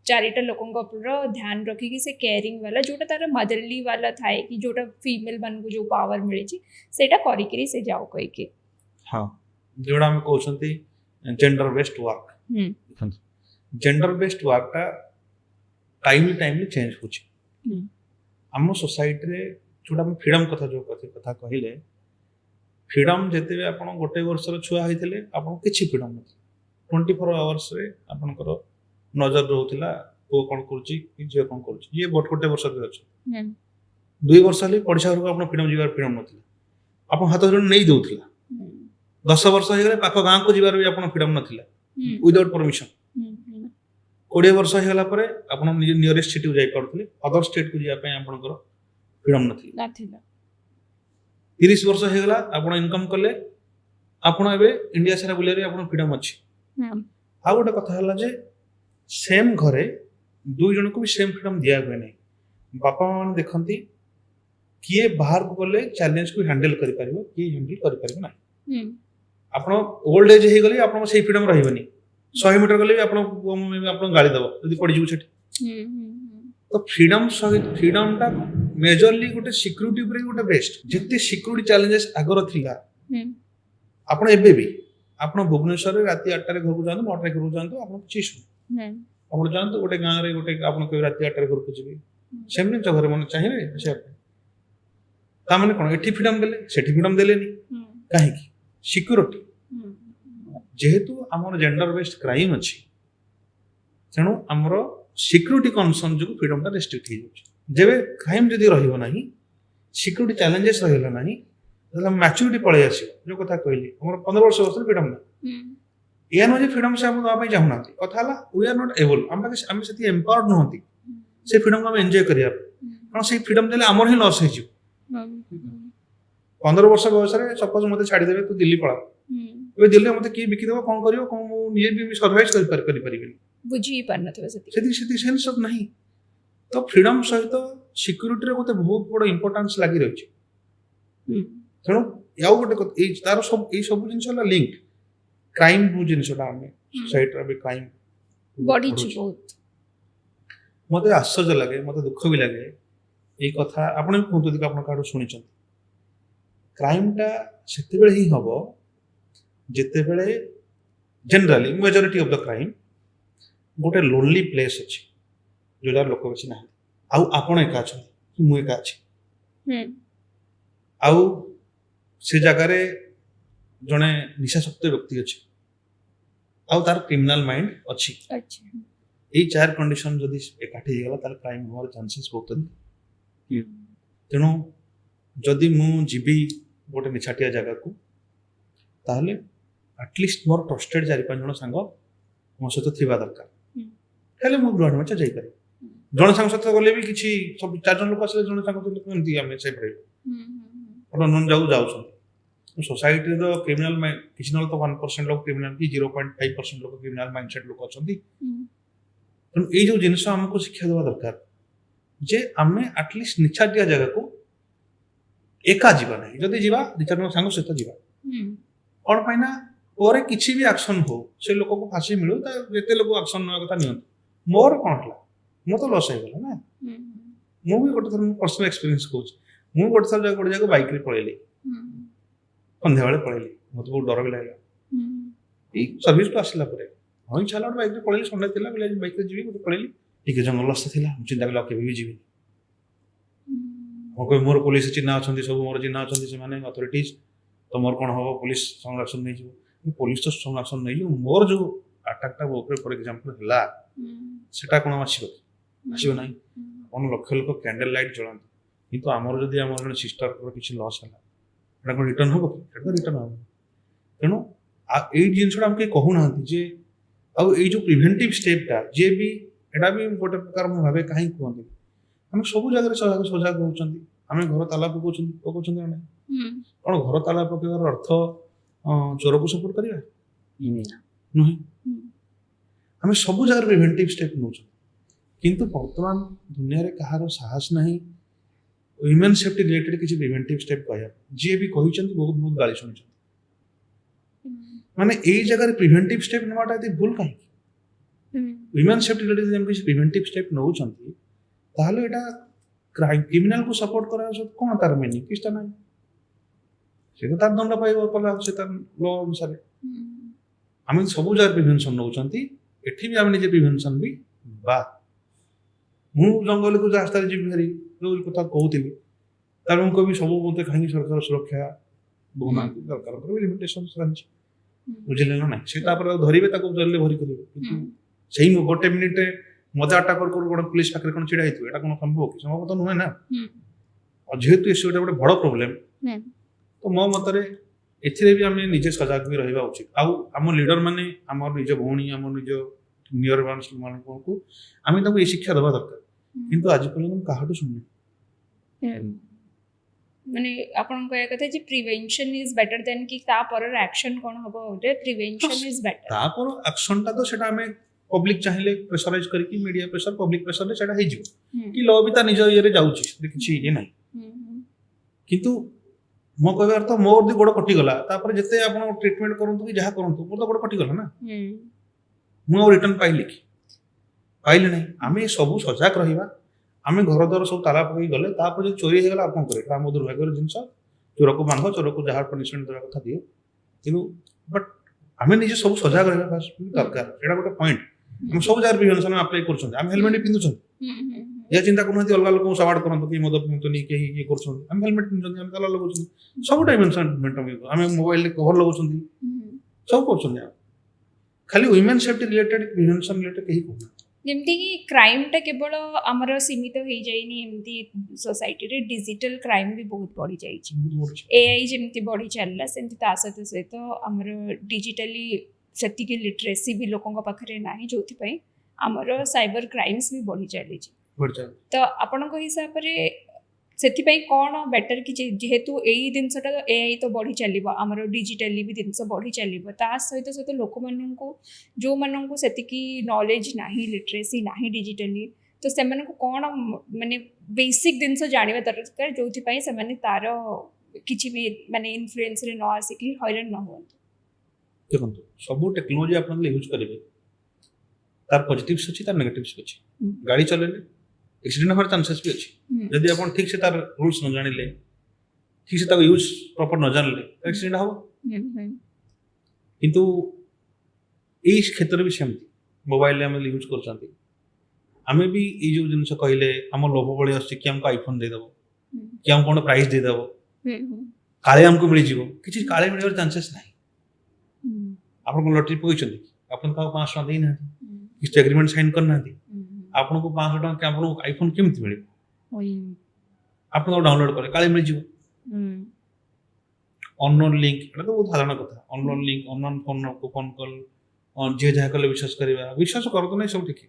चारिटा लोकन को ऊपर ध्यान रखी कि से केयरिंग वाला जोटा तार मदरली वाला थाए कि जोटा फीमेल मन को जो पावर मिले छी सेटा करी करी से जाओ कहि के हां जोड़ा हम कहउछंती gender based work gender based work टा टाइमली चेंज होची हम सोसाइटी रे जोड़ा हम फ्रीडम कथा जो कथा कहिले फ्रीडम जेते आपण गोटे वर्ष रो छुआ होइतले आपण किछि फ्रीडम न 24 आवर्स रे आपण कर नजर रहउतिला को कोन करची कि जे कोन करची ये गोटे वर्ष रे अछि 2 वर्ष ले पढ़िसा रो आपण फ्रीडम जीवार फ्रीडम नथिला आपण हाथ जोड़ नै दउतिला 10 वर्ष हो गले पाख गां को जीवार भी आपण फ्रीडम नथिला विदाउट परमिशन 20 वर्ष हो गला परे आपण नियरेस्ट सिटी जाय करथले अदर स्टेट को जिया पय आपण कर फ्रीडम नथिला 30 वर्ष हो गला आपण इनकम करले आपण एबे इंडिया सारा बुले रे आपण फ्रीडम अछि आ गोटे कथा हला जे सेम घरे दुई जन को भी सेम फ्रीडम दिया गय नै बापा मान देखंती किए बाहर को गले चैलेंज को हैंडल करि परिबो कि हैंडल करि परिबो नै आपण ओल्ड एज हे गले आपण से फ्रीडम रहइबनी 100 मीटर गले आपण गाड़ी दबो यदि पड़ी जु छठी तो फ्रीडम टा मेजरली गोटे सिक्योरिटी ऊपर गोटे बेस्ट जति सिक्योरिटी चैलेंजेस आगर थिला आपण एबे भी आपण भुवनेश्वर रे राती 8 रे घर को जानो 9 रे घर को जानो आपण किछि सु आपण जानतो गोटे गां रे गोटे आपण के राती 8 रे घर को जिबे सेमने तो घर मन चाहिए से ता माने कोन एठी फ्रीडम देले सेठी फ्रीडम देलेनी काहे की सिक्योरिटी जेहेतु आमर जेंडर बेस्ड क्राइम अछि तेणु आमर सिक्योरिटी कनसर्न जो फ्रीडम टा रेस्ट्रिक्ट हो जाउछि जेबे क्राइम जदि रहिबो नाही सिक्योरिटी चैलेंजेस रहिला नाही ताले मैच्योरिटी पळे आसी जो कथा कहली हमर 15 वर्ष बसले फ्रीडम ना या नो जे फ्रीडम से हम दवा पे चाहू ना कथा हला वी आर नॉट एबल हम सेति एम्पावर्ड नहती से फ्रीडम को हम एन्जॉय करिया कारण से फ्रीडम देले हमर ही लॉस हेजि 15 वर्ष बयस रे सपोज मते छाडी देबे तू दिल्ली पळा ए दिल्ली मते की बिकी देबो कोन करियो कोन मु निजे भी सर्वाइव करि परिबेनी बुझी पारनथबे सेति सेंस ऑफ नहीं तो फ्रीडम सहित सिक्योरिटी रे गोटे बहुत बड़ इंपोर्टेंस लागि रहछि तेणु याउ गोटे तार सब ए सब जिनस लिंक क्राइम बु जिनसटा हमें सोसाइटी रे क्राइम बॉडी ची बहुत मते आश्चर्य लगे मते दुख भी लगे ए कथा आपण कोन दिका आपण काडो सुनि छन क्राइम टा सेते बेले ही हबो जेते बेले generally majority of the crime गोटे लोनली प्लेस अछि जोदा लोक बेसी ना आउ आपण एका छ कि मु एका अछि आउ से जगह रे जने निशाशक्त व्यक्ति अछि आउ तार क्रिमिनल माइंड अछि अच्छा ए चार कंडीशन जदि एकाठी गेला तार क्राइम होर चांसेस बहुत अधिक तेणु जदि मु जीबी गोटे निछाटिया जगह को ताहले एटलिस्ट मोर ट्रस्टेड 4-5 जण संग मो सहित थिबा दरकार खाली मु ब्लड मैच जाई पारे जण संग सहित गले भी किछि सब 4 जण लोक असले जण संग लोक एंती हमें से पड़े अपन नन जाऊ जाऊ सोसाइटी रो क्रिमिनल माइंड किछि न तो 1% लोक क्रिमिनल की 0.5% लोक क्रिमिनल माइंडसेट लोक अछंती तन ए जो जिंस हमको शिक्षा देवा दरकार जे हमें एटलिस्ट निछाटिया जगह को एका जीवा नहीं जदि जीवा दिचार संग सहित जीवा कोन पाइना ओरे किछि भी एक्शन हो से लोक को फांसी मिलु ता जेते लोक एक्शन न कथा नियन मोर कोन हला मो तो लॉस हो गेला ना मु भी गोटे थर पर्सनल एक्सपीरियंस कोच मु गोटे थर गोटे जगह बाइक रे पळेली संध्या बेले पळेली मते बहुत डर भी लागला ई सर्विस तो आसिला परे हई छाला बाइक रे पळेली संध्या थिला बेले बाइक रे जीवी गोटे पळेली ठीक जंगल रास्ता थिला चिंता कला के भी जीवी मोर मोर पुलिस चिन्हा अछंती सब मोर चिन्हा अछंती से माने अथॉरिटीज तो मोर कोन हो पुलिस संरक्षण नै जीव पुलिस तो संरक्षण नै जीव मोर जो अटैकटा ऊपर फॉर एग्जांपल हला सेटा कोन आछिबो आछिबो नै कोन लक्ष लोक कैंडल लाइट जळन किंतु हमर जदी हमर सिस्टर को किछि लॉस हला एटा को रिटर्न होबो एटा रिटर्न होबो तेनु ए जिंसडा हम के कहू ना जे अब ए जो प्रिवेंटिव स्टेप टा जे भी एटा भी गोटे प्रकार म भाबे काहे कहंती हम सब जगह रे सजाग होचंती हमें घर ताला पकोचंती ना कोन घर ताला पकेवर अर्थ चोर को सपोर्ट करिया नहीं हमें सब जगह प्रिवेंटिव स्टेप नोच किंतु वर्तमान दुनिया रे कहारो साहस नहीं वुमेन सेफ्टी रिलेटेड किसी प्रिवेंटिव स्टेप कहया जे भी कहिचंती बहुत बहुत गाली सुनिचंती माने एई जगह रे प्रिवेंटिव स्टेप नवाटा ती भूल काहे वुमेन सेफ्टी रिलेटेड हम किसी प्रिवेंटिव स्टेप नउचंती ताहले एटा क्रिमिनल को सपोर्ट करा सब कोन तार मीनिंग किछटा नाही से तो तार दंड पाइबो पला से तार लॉ अनुसार हम सब जगह प्रिवेंशन नउचंती एठी भी हम निजे प्रिवेंशन भी बा मु जंगल को रास्ता रे जीवी हरी जो कथा कहउतिली तार उनको भी सब बोलते खानी सरकार सुरक्षा बोना सरकार पर लिमिटेशंस रहछि बुझले ना से तापर धरिबे ताको जल्दी भरी करिवे सही गोटे मिनिट मजा अटैक कर कोन पुलिस पाखरे कोन छिडा हितु एटा कोन संभव कि संभव तो नय ना और जेहेतु इश्यू एटा गोटे बड़ प्रॉब्लम तो मो मतरे एथिरे भी हम निजे सजग भी रहबा उचित आ हम लीडर माने हमर निज भौणी हमर निज नियर वंस मान को हम ताको ए शिक्षा देबा दरकार किंतु आज पर्यंत हम काहाटो सुनने माने आपन कहया कथा जे प्रिवेंशन इज बेटर देन कि ता पर एक्शन कोन हबो ओटे प्रिवेंशन इज बेटर ता पर एक्शन ता तो सेटा हमें पब्लिक चाहिले प्रेशराइज करके मीडिया प्रेशर पब्लिक प्रेशर ले सेटा हे जिवो कि लॉ भी ता निज ये रे जाउची किछि ये नाही किंतु मो कहबार तो मोर दि गोड़ कटि गला तापर जते आपण ट्रीटमेंट करंतु कि जहा करंतु मोर तो गोड़ कटि गला ना मु रिटर्न पाइली कि पाइले नहीं आमे सब सजग रहिबा आमे घर द्वार सब ताला पकई गले तापर जे चोरी हे गला आपन करे काम दुर्भाग्यर जिंस चोर को बांधो चोर को जहार पनिशमेंट देबा कथा दियो किनु बट आमे निजे सब सजग रहिबा दरकार एटा गोटे पॉइंट हम सब जार प्रिवेंशन अप्लाई करछन हम हेलमेट पिंदुछन या चिंता करूना अलग लोक सवार्ड करते कि मद पिंतुनी कहीं ये कर हेलमेट पिंधुଛନ୍ତି ଆମେ ତାଲା ଲଗାଉଛନ୍ତି ସବୁ ଟାଇମ୍ ଏନଭାयरनमेंट ଆମେ मोबाइल रे कवर लगाउଛନ୍ତି सब କରୁଛନ୍ତି खाली women safety related prevention related कहीं कहूना ଯେମିତି କି କ୍ରାଇମଟା କେବଳ ଆମର ସୀମିତ ହେଇଯାଇନି ଏମିତି ସୋସାଇଟିରେ ଡିଜିଟାଲ କ୍ରାଇମ ବି ବହୁତ ବଢ଼ି ଯାଇଛି ଏଆଇ ଯେମିତି ବଢ଼ି ଚାଲିଲା ସେମିତି ତା ସହିତ ଆମର ଡିଜିଟାଲି ସେତିକି ଲିଟରେସି ବି ଲୋକଙ୍କ ପାଖରେ ନାହିଁ ଯୋଉଥିପାଇଁ ଆମର ସାଇବର କ୍ରାଇମ୍ସ ବି ବଢ଼ି ଚାଲିଛି ତ ଆପଣଙ୍କ ହିସାବରେ ସେଥିପାଇଁ କ'ଣ ବେଟର କି ଯେହେତୁ ଏଇ ଜିନିଷଟା ଏଆଇ ତ ବଢ଼ି ଚାଲିବ ଆମର ଡିଜିଟାଲି ବି ଜିନିଷ ବଢ଼ି ଚାଲିବ ତା ସହିତ ଲୋକମାନଙ୍କୁ ଯେଉଁମାନଙ୍କୁ ସେତିକି ନଲେଜ ନାହିଁ ଲିଟରେସି ନାହିଁ ଡିଜିଟାଲି ତ ସେମାନଙ୍କୁ କ'ଣ ମାନେ ବେସିକ୍ ଜିନିଷ ଜାଣିବା ଦରକାର ଯେଉଁଥିପାଇଁ ସେମାନେ ତାର କିଛି ବି ମାନେ ଇନଫ୍ଲୁଏନ୍ସରେ ନ ଆସିକି ହଇରାଣ ନ ହୁଅନ୍ତୁ ଦେଖନ୍ତୁ ସବୁ ଟେକ୍ନୋଲୋଜି ଆପଣ ୟୁଜ୍ କରିବେ ତାର ପଜିଟିଭ୍ସ ଅଛି ତାର ନେଗେଟିଭ୍ସ ଅଛି ଗାଡ଼ି ଚଲେଇଲେ एक्सीडेंट होवार चांसेस भी अच्छी यदि आप ठीक से तार रूल्स न जानिले ठीक से यूज प्रॉपर न जानले एक्सीडेंट हम किंतु यही क्षेत्र भी सेमती मोबाइल आम यूज कर भी ये जो जिन कहले आम लोभ बड़ी आसि कि आमको आईफोन देदेव कि आम कौन प्राइज देदेव काले आमको मिल जाव कि काले मिलवार चांसेस ना आप लटरी पकड़ आप 500 टका देना किसी एग्रीमेंट साइन करना आपन को 500 टका आपन आईफोन केमति मिले आपन डाउनलोड करे काले मिल जीव अननोन लिंक एटा तो बहुत साधारण कथा अननोन लिंक अननोन फोन को फोन कॉल जे जहा कले विश्वास करबा विश्वास करतो नै सब ठीक है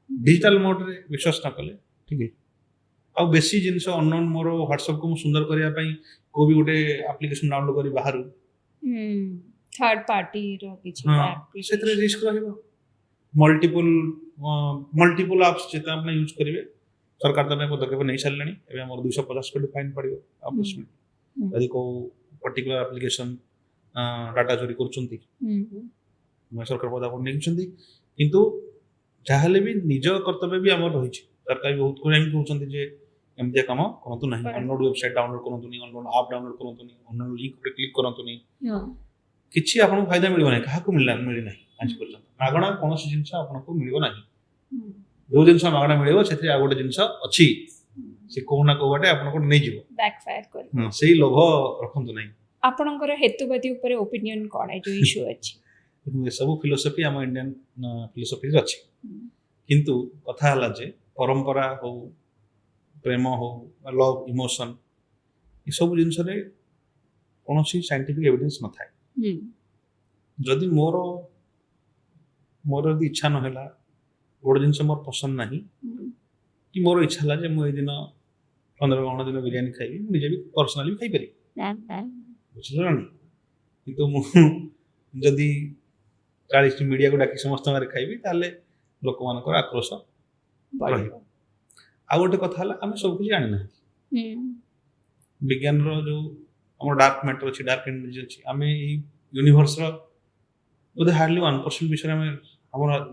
डिजिटल मोड रे विश्वास न कले ठीक है आ बेसी जिंस अननोन मोर व्हाट्सएप को सुंदर करिया पई को भी गोटे एप्लीकेशन डाउनलोड करी बाहर थर्ड पार्टी रो किछ ऐप सेतरे रिस्क रहबो मल्टीपल एप्स जेता आपने यूज करेंगे सरकार तो पदक्षेप नहीं सारे एवं आम 250 कोटी फाइन पड़ो यदि को पर्टिकुलर एप्लिकेशन डाटा चोरी कर सरकार पदक्षेप नहीं किंतु जहाँ भी निज कर्तव्य भी आम रही सरकार भी बहुत कहते जे एमती काम करूँ ना अननोन वेबसाइट डाउनलोड करूँ अननोन आप डाउनलोड करूँ अननोन लिंक क्लिक करूँ किसी आपको फायदा मिल ना क्या मिलना आज पर्यटन मागणा कौन जिनस आपको मिल ना जो जिन मागणा मिले से गोटे जिन अच्छी से कौ ना कौ बाटे आपको नहीं जीव से लोभ रखु ना आपणकर हेतुवादी ऊपर ओपिनियन कौन है जो इश्यू अछि ये सब फिलोसफी आम इंडियन फिलोसफी अच्छी किंतु कथा हला जे परंपरा हो प्रेम हो लव इमोशन ये सब जिनस कौन साइंटिफिक एविडेंस न थाए जदि मोर यदि इच्छा ना गोटे जिन मोर पसंद ना कि मोर इच्छा है मुझे दिन 15 दिन बिरियानी खाइबी मुझे भी पर्सनाली भी खाई बुझल ना कि जदि 40 मीडिया को डाकी समस्त खाइबी ताले लोक मान आक्रोश आ गोटे कथा आम सब कुछ जानी ना विज्ञान जो आम डार्क मैटर अच्छी डार्क एनर्जी अच्छी आम यूनिवर्स बोधे हार्डली 1% विषय में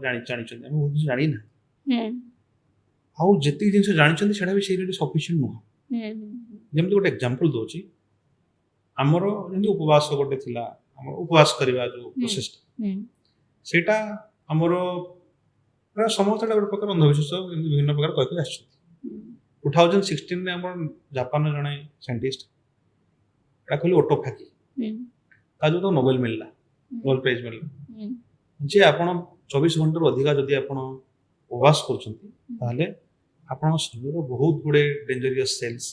जानी बहुत जानी ना आउ जितनी जिन जानी से भी सफिशिएंट नुह जमी गोटे एग्जांपल दूसरी आमर जमी उपवास गोटे थिला उपवास करवा जो प्रोसेस सेटा आमर प्राय समस्त गोटे प्रकार अंधविश्वास विभिन्न प्रकार कह 2016 आम जापान जड़े साइंटिस्ट कहली ओटोफैगी जो तो नोबेल मिलला नोबेल प्राइज मिलला जे आपण 24 घंटा अधिका जदि आप उपवास कर शरीर बहुत गुड़े dangerous cells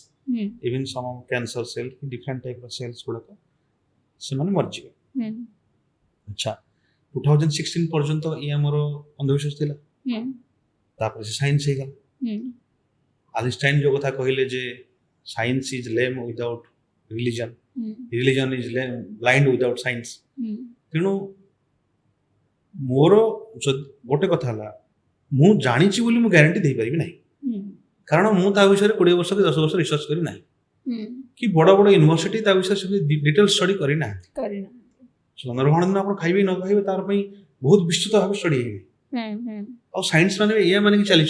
even some cancer cell different type cells गुड़ाक से मरजी अच्छा 2016 पर्यंत ये आमर अंधविश्वास थिला तापर से साइंस हो गला आइंस्टाइन जो कथा कहले जे science is lame without religion religion is blind without science तेणु मोर गोटे कथा मु जानी मु ग्यारंटी दे पारि ना कारण मुझे विषय 20 वर्ष कि 10 वर्ष रिसर्च करी ना कि बड़ बड़ यूनिवर्सिटी विषय डिटेल स्टडी करना चंद्रग्रहण दिन आप खाइबे न खाइबे तार बहुत विस्तृत भाव स्टडी है और साइंस मैंने या मानिक चली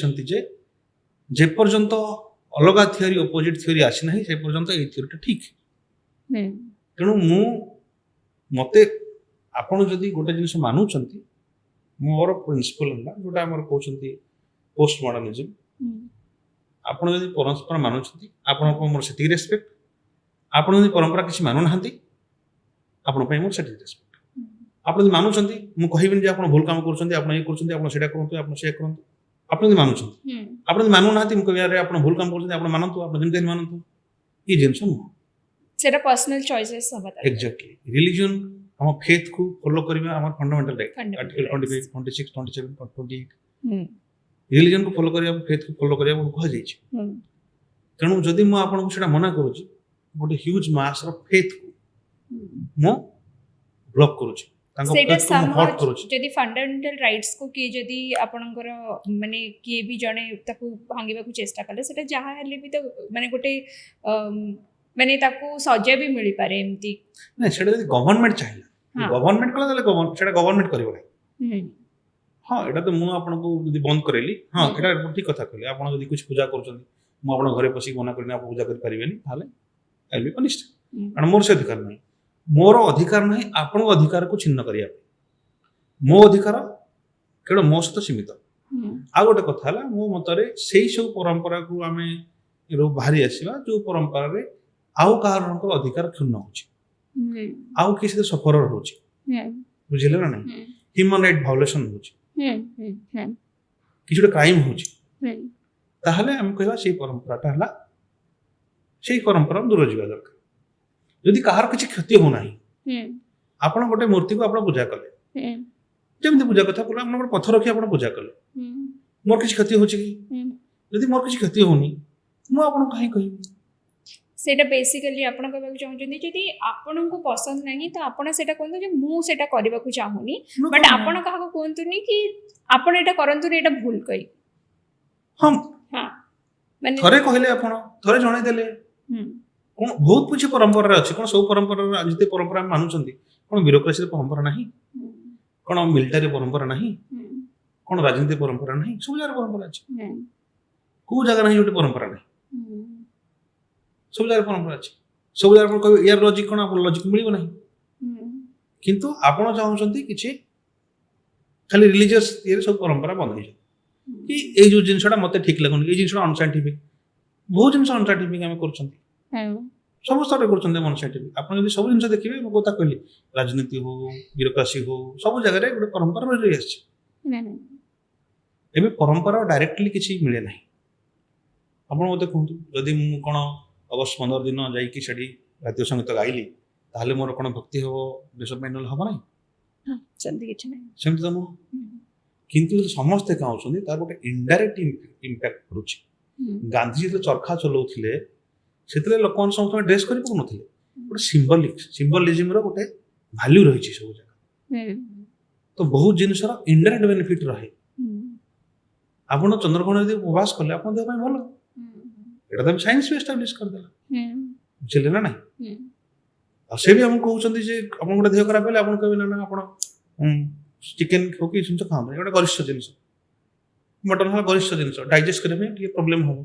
जे पर्यंत अलग थियोरी अपोजिट थियोरी आसी ना से पर्यंत ये थियोरीटा ठीक तेणु मते आपण जदि गोटे जिन मानुंट मोर प्रिंसिपल है जोटा आम कहते पोस्ट मॉडर्निज्म आपण जदि परस्पर मानुछंती आपण को मोर सेति रेस्पेक्ट आपण जदि परंपरा किसी मानु नाहंती आपण पे मोर सेति रेस्पेक्ट आपण जदि मानुछंती मु कहिबिन जे आपण भूल काम करूछंती आपण ए करूछंती आपण सेटा करंतु आपण से करंतु आपण जदि मानुछंती आपण जदि मानु नाहंती मु कहबे अरे आपण भूल काम करूछंती आपण मानंतु आपण जेमते मानंतु ये जिंस नु सेटा पर्सनल चॉइसेस हबता एग्जैक्टली रिलीजन हम फेथ को फॉलो करबा हमर फंडामेंटल राइट आर्टिकल 25 26 27 28 रिलीजन को फॉलो करिया फेथ को फॉलो करिया कह जाई छै तेणु जदि मु आपन को सेटा मना करू छी गोटे ह्यूज मास रो फेथ को मु ब्लॉक करू छी तांको फेथ को मु हट करू छी जदि फंडामेंटल राइट्स को कि जदि आपनकर माने के भी जने ताको भांगीबा को चेष्टा करले सेटा जहा हले भी तो माने गोटे माने ताको सजा भी मिली पारे एमती नहीं सेटा जदि गवर्नमेंट चाहिला गवर्नमेंट कला तले गवर्नमेंट सेटा गवर्नमेंट करिवो नहीं हाँ एटा तो मु आपन को जदि बंद करेली हाँ एटा ठीक कथा कहले आपन जदि कुछ पूजा करछन मु आपन घरे पसी मना करनी आप पूजा कर परिबेनी ताले आई बी पनिश्ड कारण मोर से अधिकार नहीं मोर अधिकार नहीं आपन अधिकार को छिन्न करिया मो अधिकार केवल मो सहित सीमित आ गोटे कथा है मो मतरे से सब परंपरा को आम बाहरी आसवा जो परंपरा रे आउ कहार अधिकार क्षुण्ण हो आउ किसी सफर हो बुझे ना नहीं ह्यूमन राइट भायोलेशन हो किसी क्राइम हो ताहले आम कहवा से परंपराटा है से परंपरा दूर जावा दरकार यदि कहार किसी क्षति हो ना आपण गोटे मूर्ति को आप पूजा कले जमी पूजा कथा कहला आप पत्थर रखी आप पूजा कले मोर किसी क्षति हो यदि मोर किसी क्षति होनी मु आपन कहीं कहबी सेटा बेसिकली आपण कहबा चाहउछन्ती जदि आपण को पसंद नहीं तो आपण सेटा कहंतु जे मु सेटा करबा को चाहूनी बट आपण कहा को कहंतुनी कि आपण एटा करंतु एटा भूल कई हम हां माने थरे कहले आपण थरे जणाई देले कोन बहुत कुछ परंपरा अछि कोन सब परंपरा जिते परंपरा मानुछन्ती कोन ब्यूरोक्रेसी परंपरा नहीं कोन मिलिटरी परंपरा नहीं कोन राजनीति परंपरा नहीं सब जगह परंपरा अछि को जगह नहीं जोटे परंपरा नहीं सब जगह परंपरा अछि सब जगह पर कहबे यार लॉजिक कोन आपन लॉजिक मिलिबो नहीं किंतु आपण चाहउछन्ती किछि खाली रिलीजियस ये सब परंपरा बंद हो कि ए जो जिनसटा मते ठीक लागुन ए जिनसटा अनसाइंटिफिक बहुत जिनस अनसाइंटिफिक हम करछन्ती सब स्तर कर अनसाइंटिफिक आप सब जिन देखिए मैं कथा कहली राजनीति हो ब्यूरोक्रेसी हो सब जगह गोटे परंपरा रही आसे परंपरा डायरेक्टली किसी मिले ना आप मत कहतु जदि मुझे कौन अगस्ट 15 दिन जाकि जातीय संगीत गाइली ताहले मोर कौन भक्ति हम डेवलपमेंट हम ना सेमती तो नुह किंतु समस्ते कहते तार गोटे इनडायरेक्ट इम्पैक्ट पड़ुछि गांधी जो चरखा चलाउथिले से लोक समस्त ड्रेस कर गोटे सिंबलिज्म गोटे भैल्यू रही सब जगह तो बहुत जिनस इनडायरेक्ट बेनिफिट रहे आप चंद्रग्रहण यदि उपवास कले आप देह भल ये साइंस भी एस्टाब्लिश करदेला बुझे ना ना से भी आमको कहते आप गोटे देह खराब है आप कहे ना आप चिकेन हो कि जिन खाते गोटे गरिष्ठ जिन मटन है गरिष्ठ जिन डाइजेस्ट करने प्रोब्लेम हम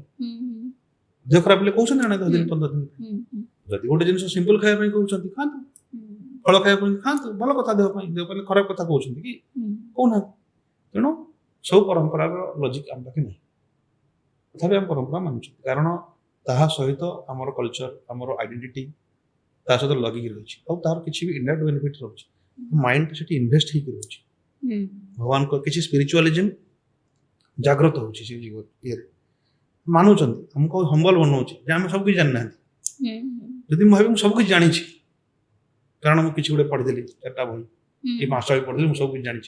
देह खराब है कहते ना 10 दिन 15 दिन जदि गोटे जिन सिंपल खाया कहते खातु फल खाया खातु भल कथा देह खराब कथा कहते कि कहना तेणु सब परंपरा लॉजिक आम पाखे नहीं तथापि आम परंपरा मानुछ कारण ताहा सहित आमर कल्चर आमर आइडेंटिटी ता सहित लगिक रही और तार किसी भी इनडायरेक्ट बेनिफिट रही माइंड से इन्वेस्ट हो रही भगवान को किसी स्पिरिचुअलिज्म जागृत हो मानुंट हमको हम्बल बनाऊे आम सब किसी जाना जदि मुझे सब किसी जानी कारण मुझे किसी गोटे पढ़ीदेली 4टा बही कि 5टा बही पढ़ी सब किसी जानी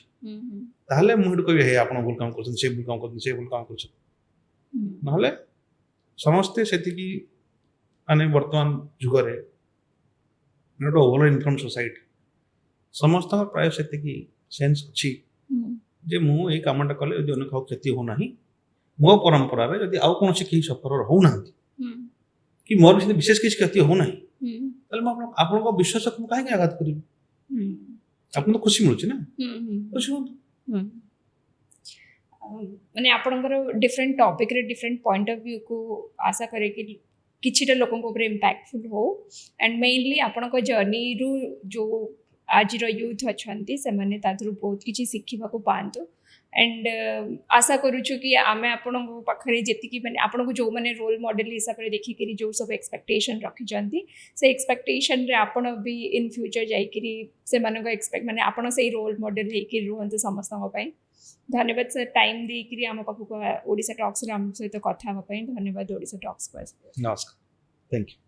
मुझे कह हे आप भूल काम कर भूल काम कर भूल काम कर ना समस्ते से माने वर्तमान जुगरे गोटे ओवर इनकम सोसाइटी समस्त प्राय से सेन्स अच्छी जे मु ए कामटा कले यदि अन्य क्षति हो ना मो परंपरा रे यदि आउ कौन से सफर हो ना कि मोर विशेष किसी क्षति हो ना आप विश्वास को कहीं आघात करी आप तो खुशी मिलूँ ना खुशी हूँ माने आपनकर डिफरेंट टॉपिक रे डिफरेंट पॉइंट ऑफ व्यू को आशा करे कि किछिटा लोकन को ऊपर इंपैक्टफुल हो एंड मेनली आपनकर जर्नी रु जो आज यूथ अच्छा से बहुत किसी शिखा को पातु एंड आशा करूछु कि आमे आपन पाखरे जेतिकी माने आपन को जो माने रोल मॉडल हिसाब रे देखि करी जो सब एक्सपेक्टेशन रखि जंती से एक्सपेक्टेशन रे आपन भी इन फ्यूचर जाई करी से माने को एक्सपेक्ट माने आपन से रोल मॉडल हे कि रुहंत समस्त पई धन्यवाद सर टाइम दे करी हम पाखु को ओडिसा टॉक्स रे हम सहित कथा पई धन्यवाद ओडिसा टॉक्स पर नमस्कार थैंक यू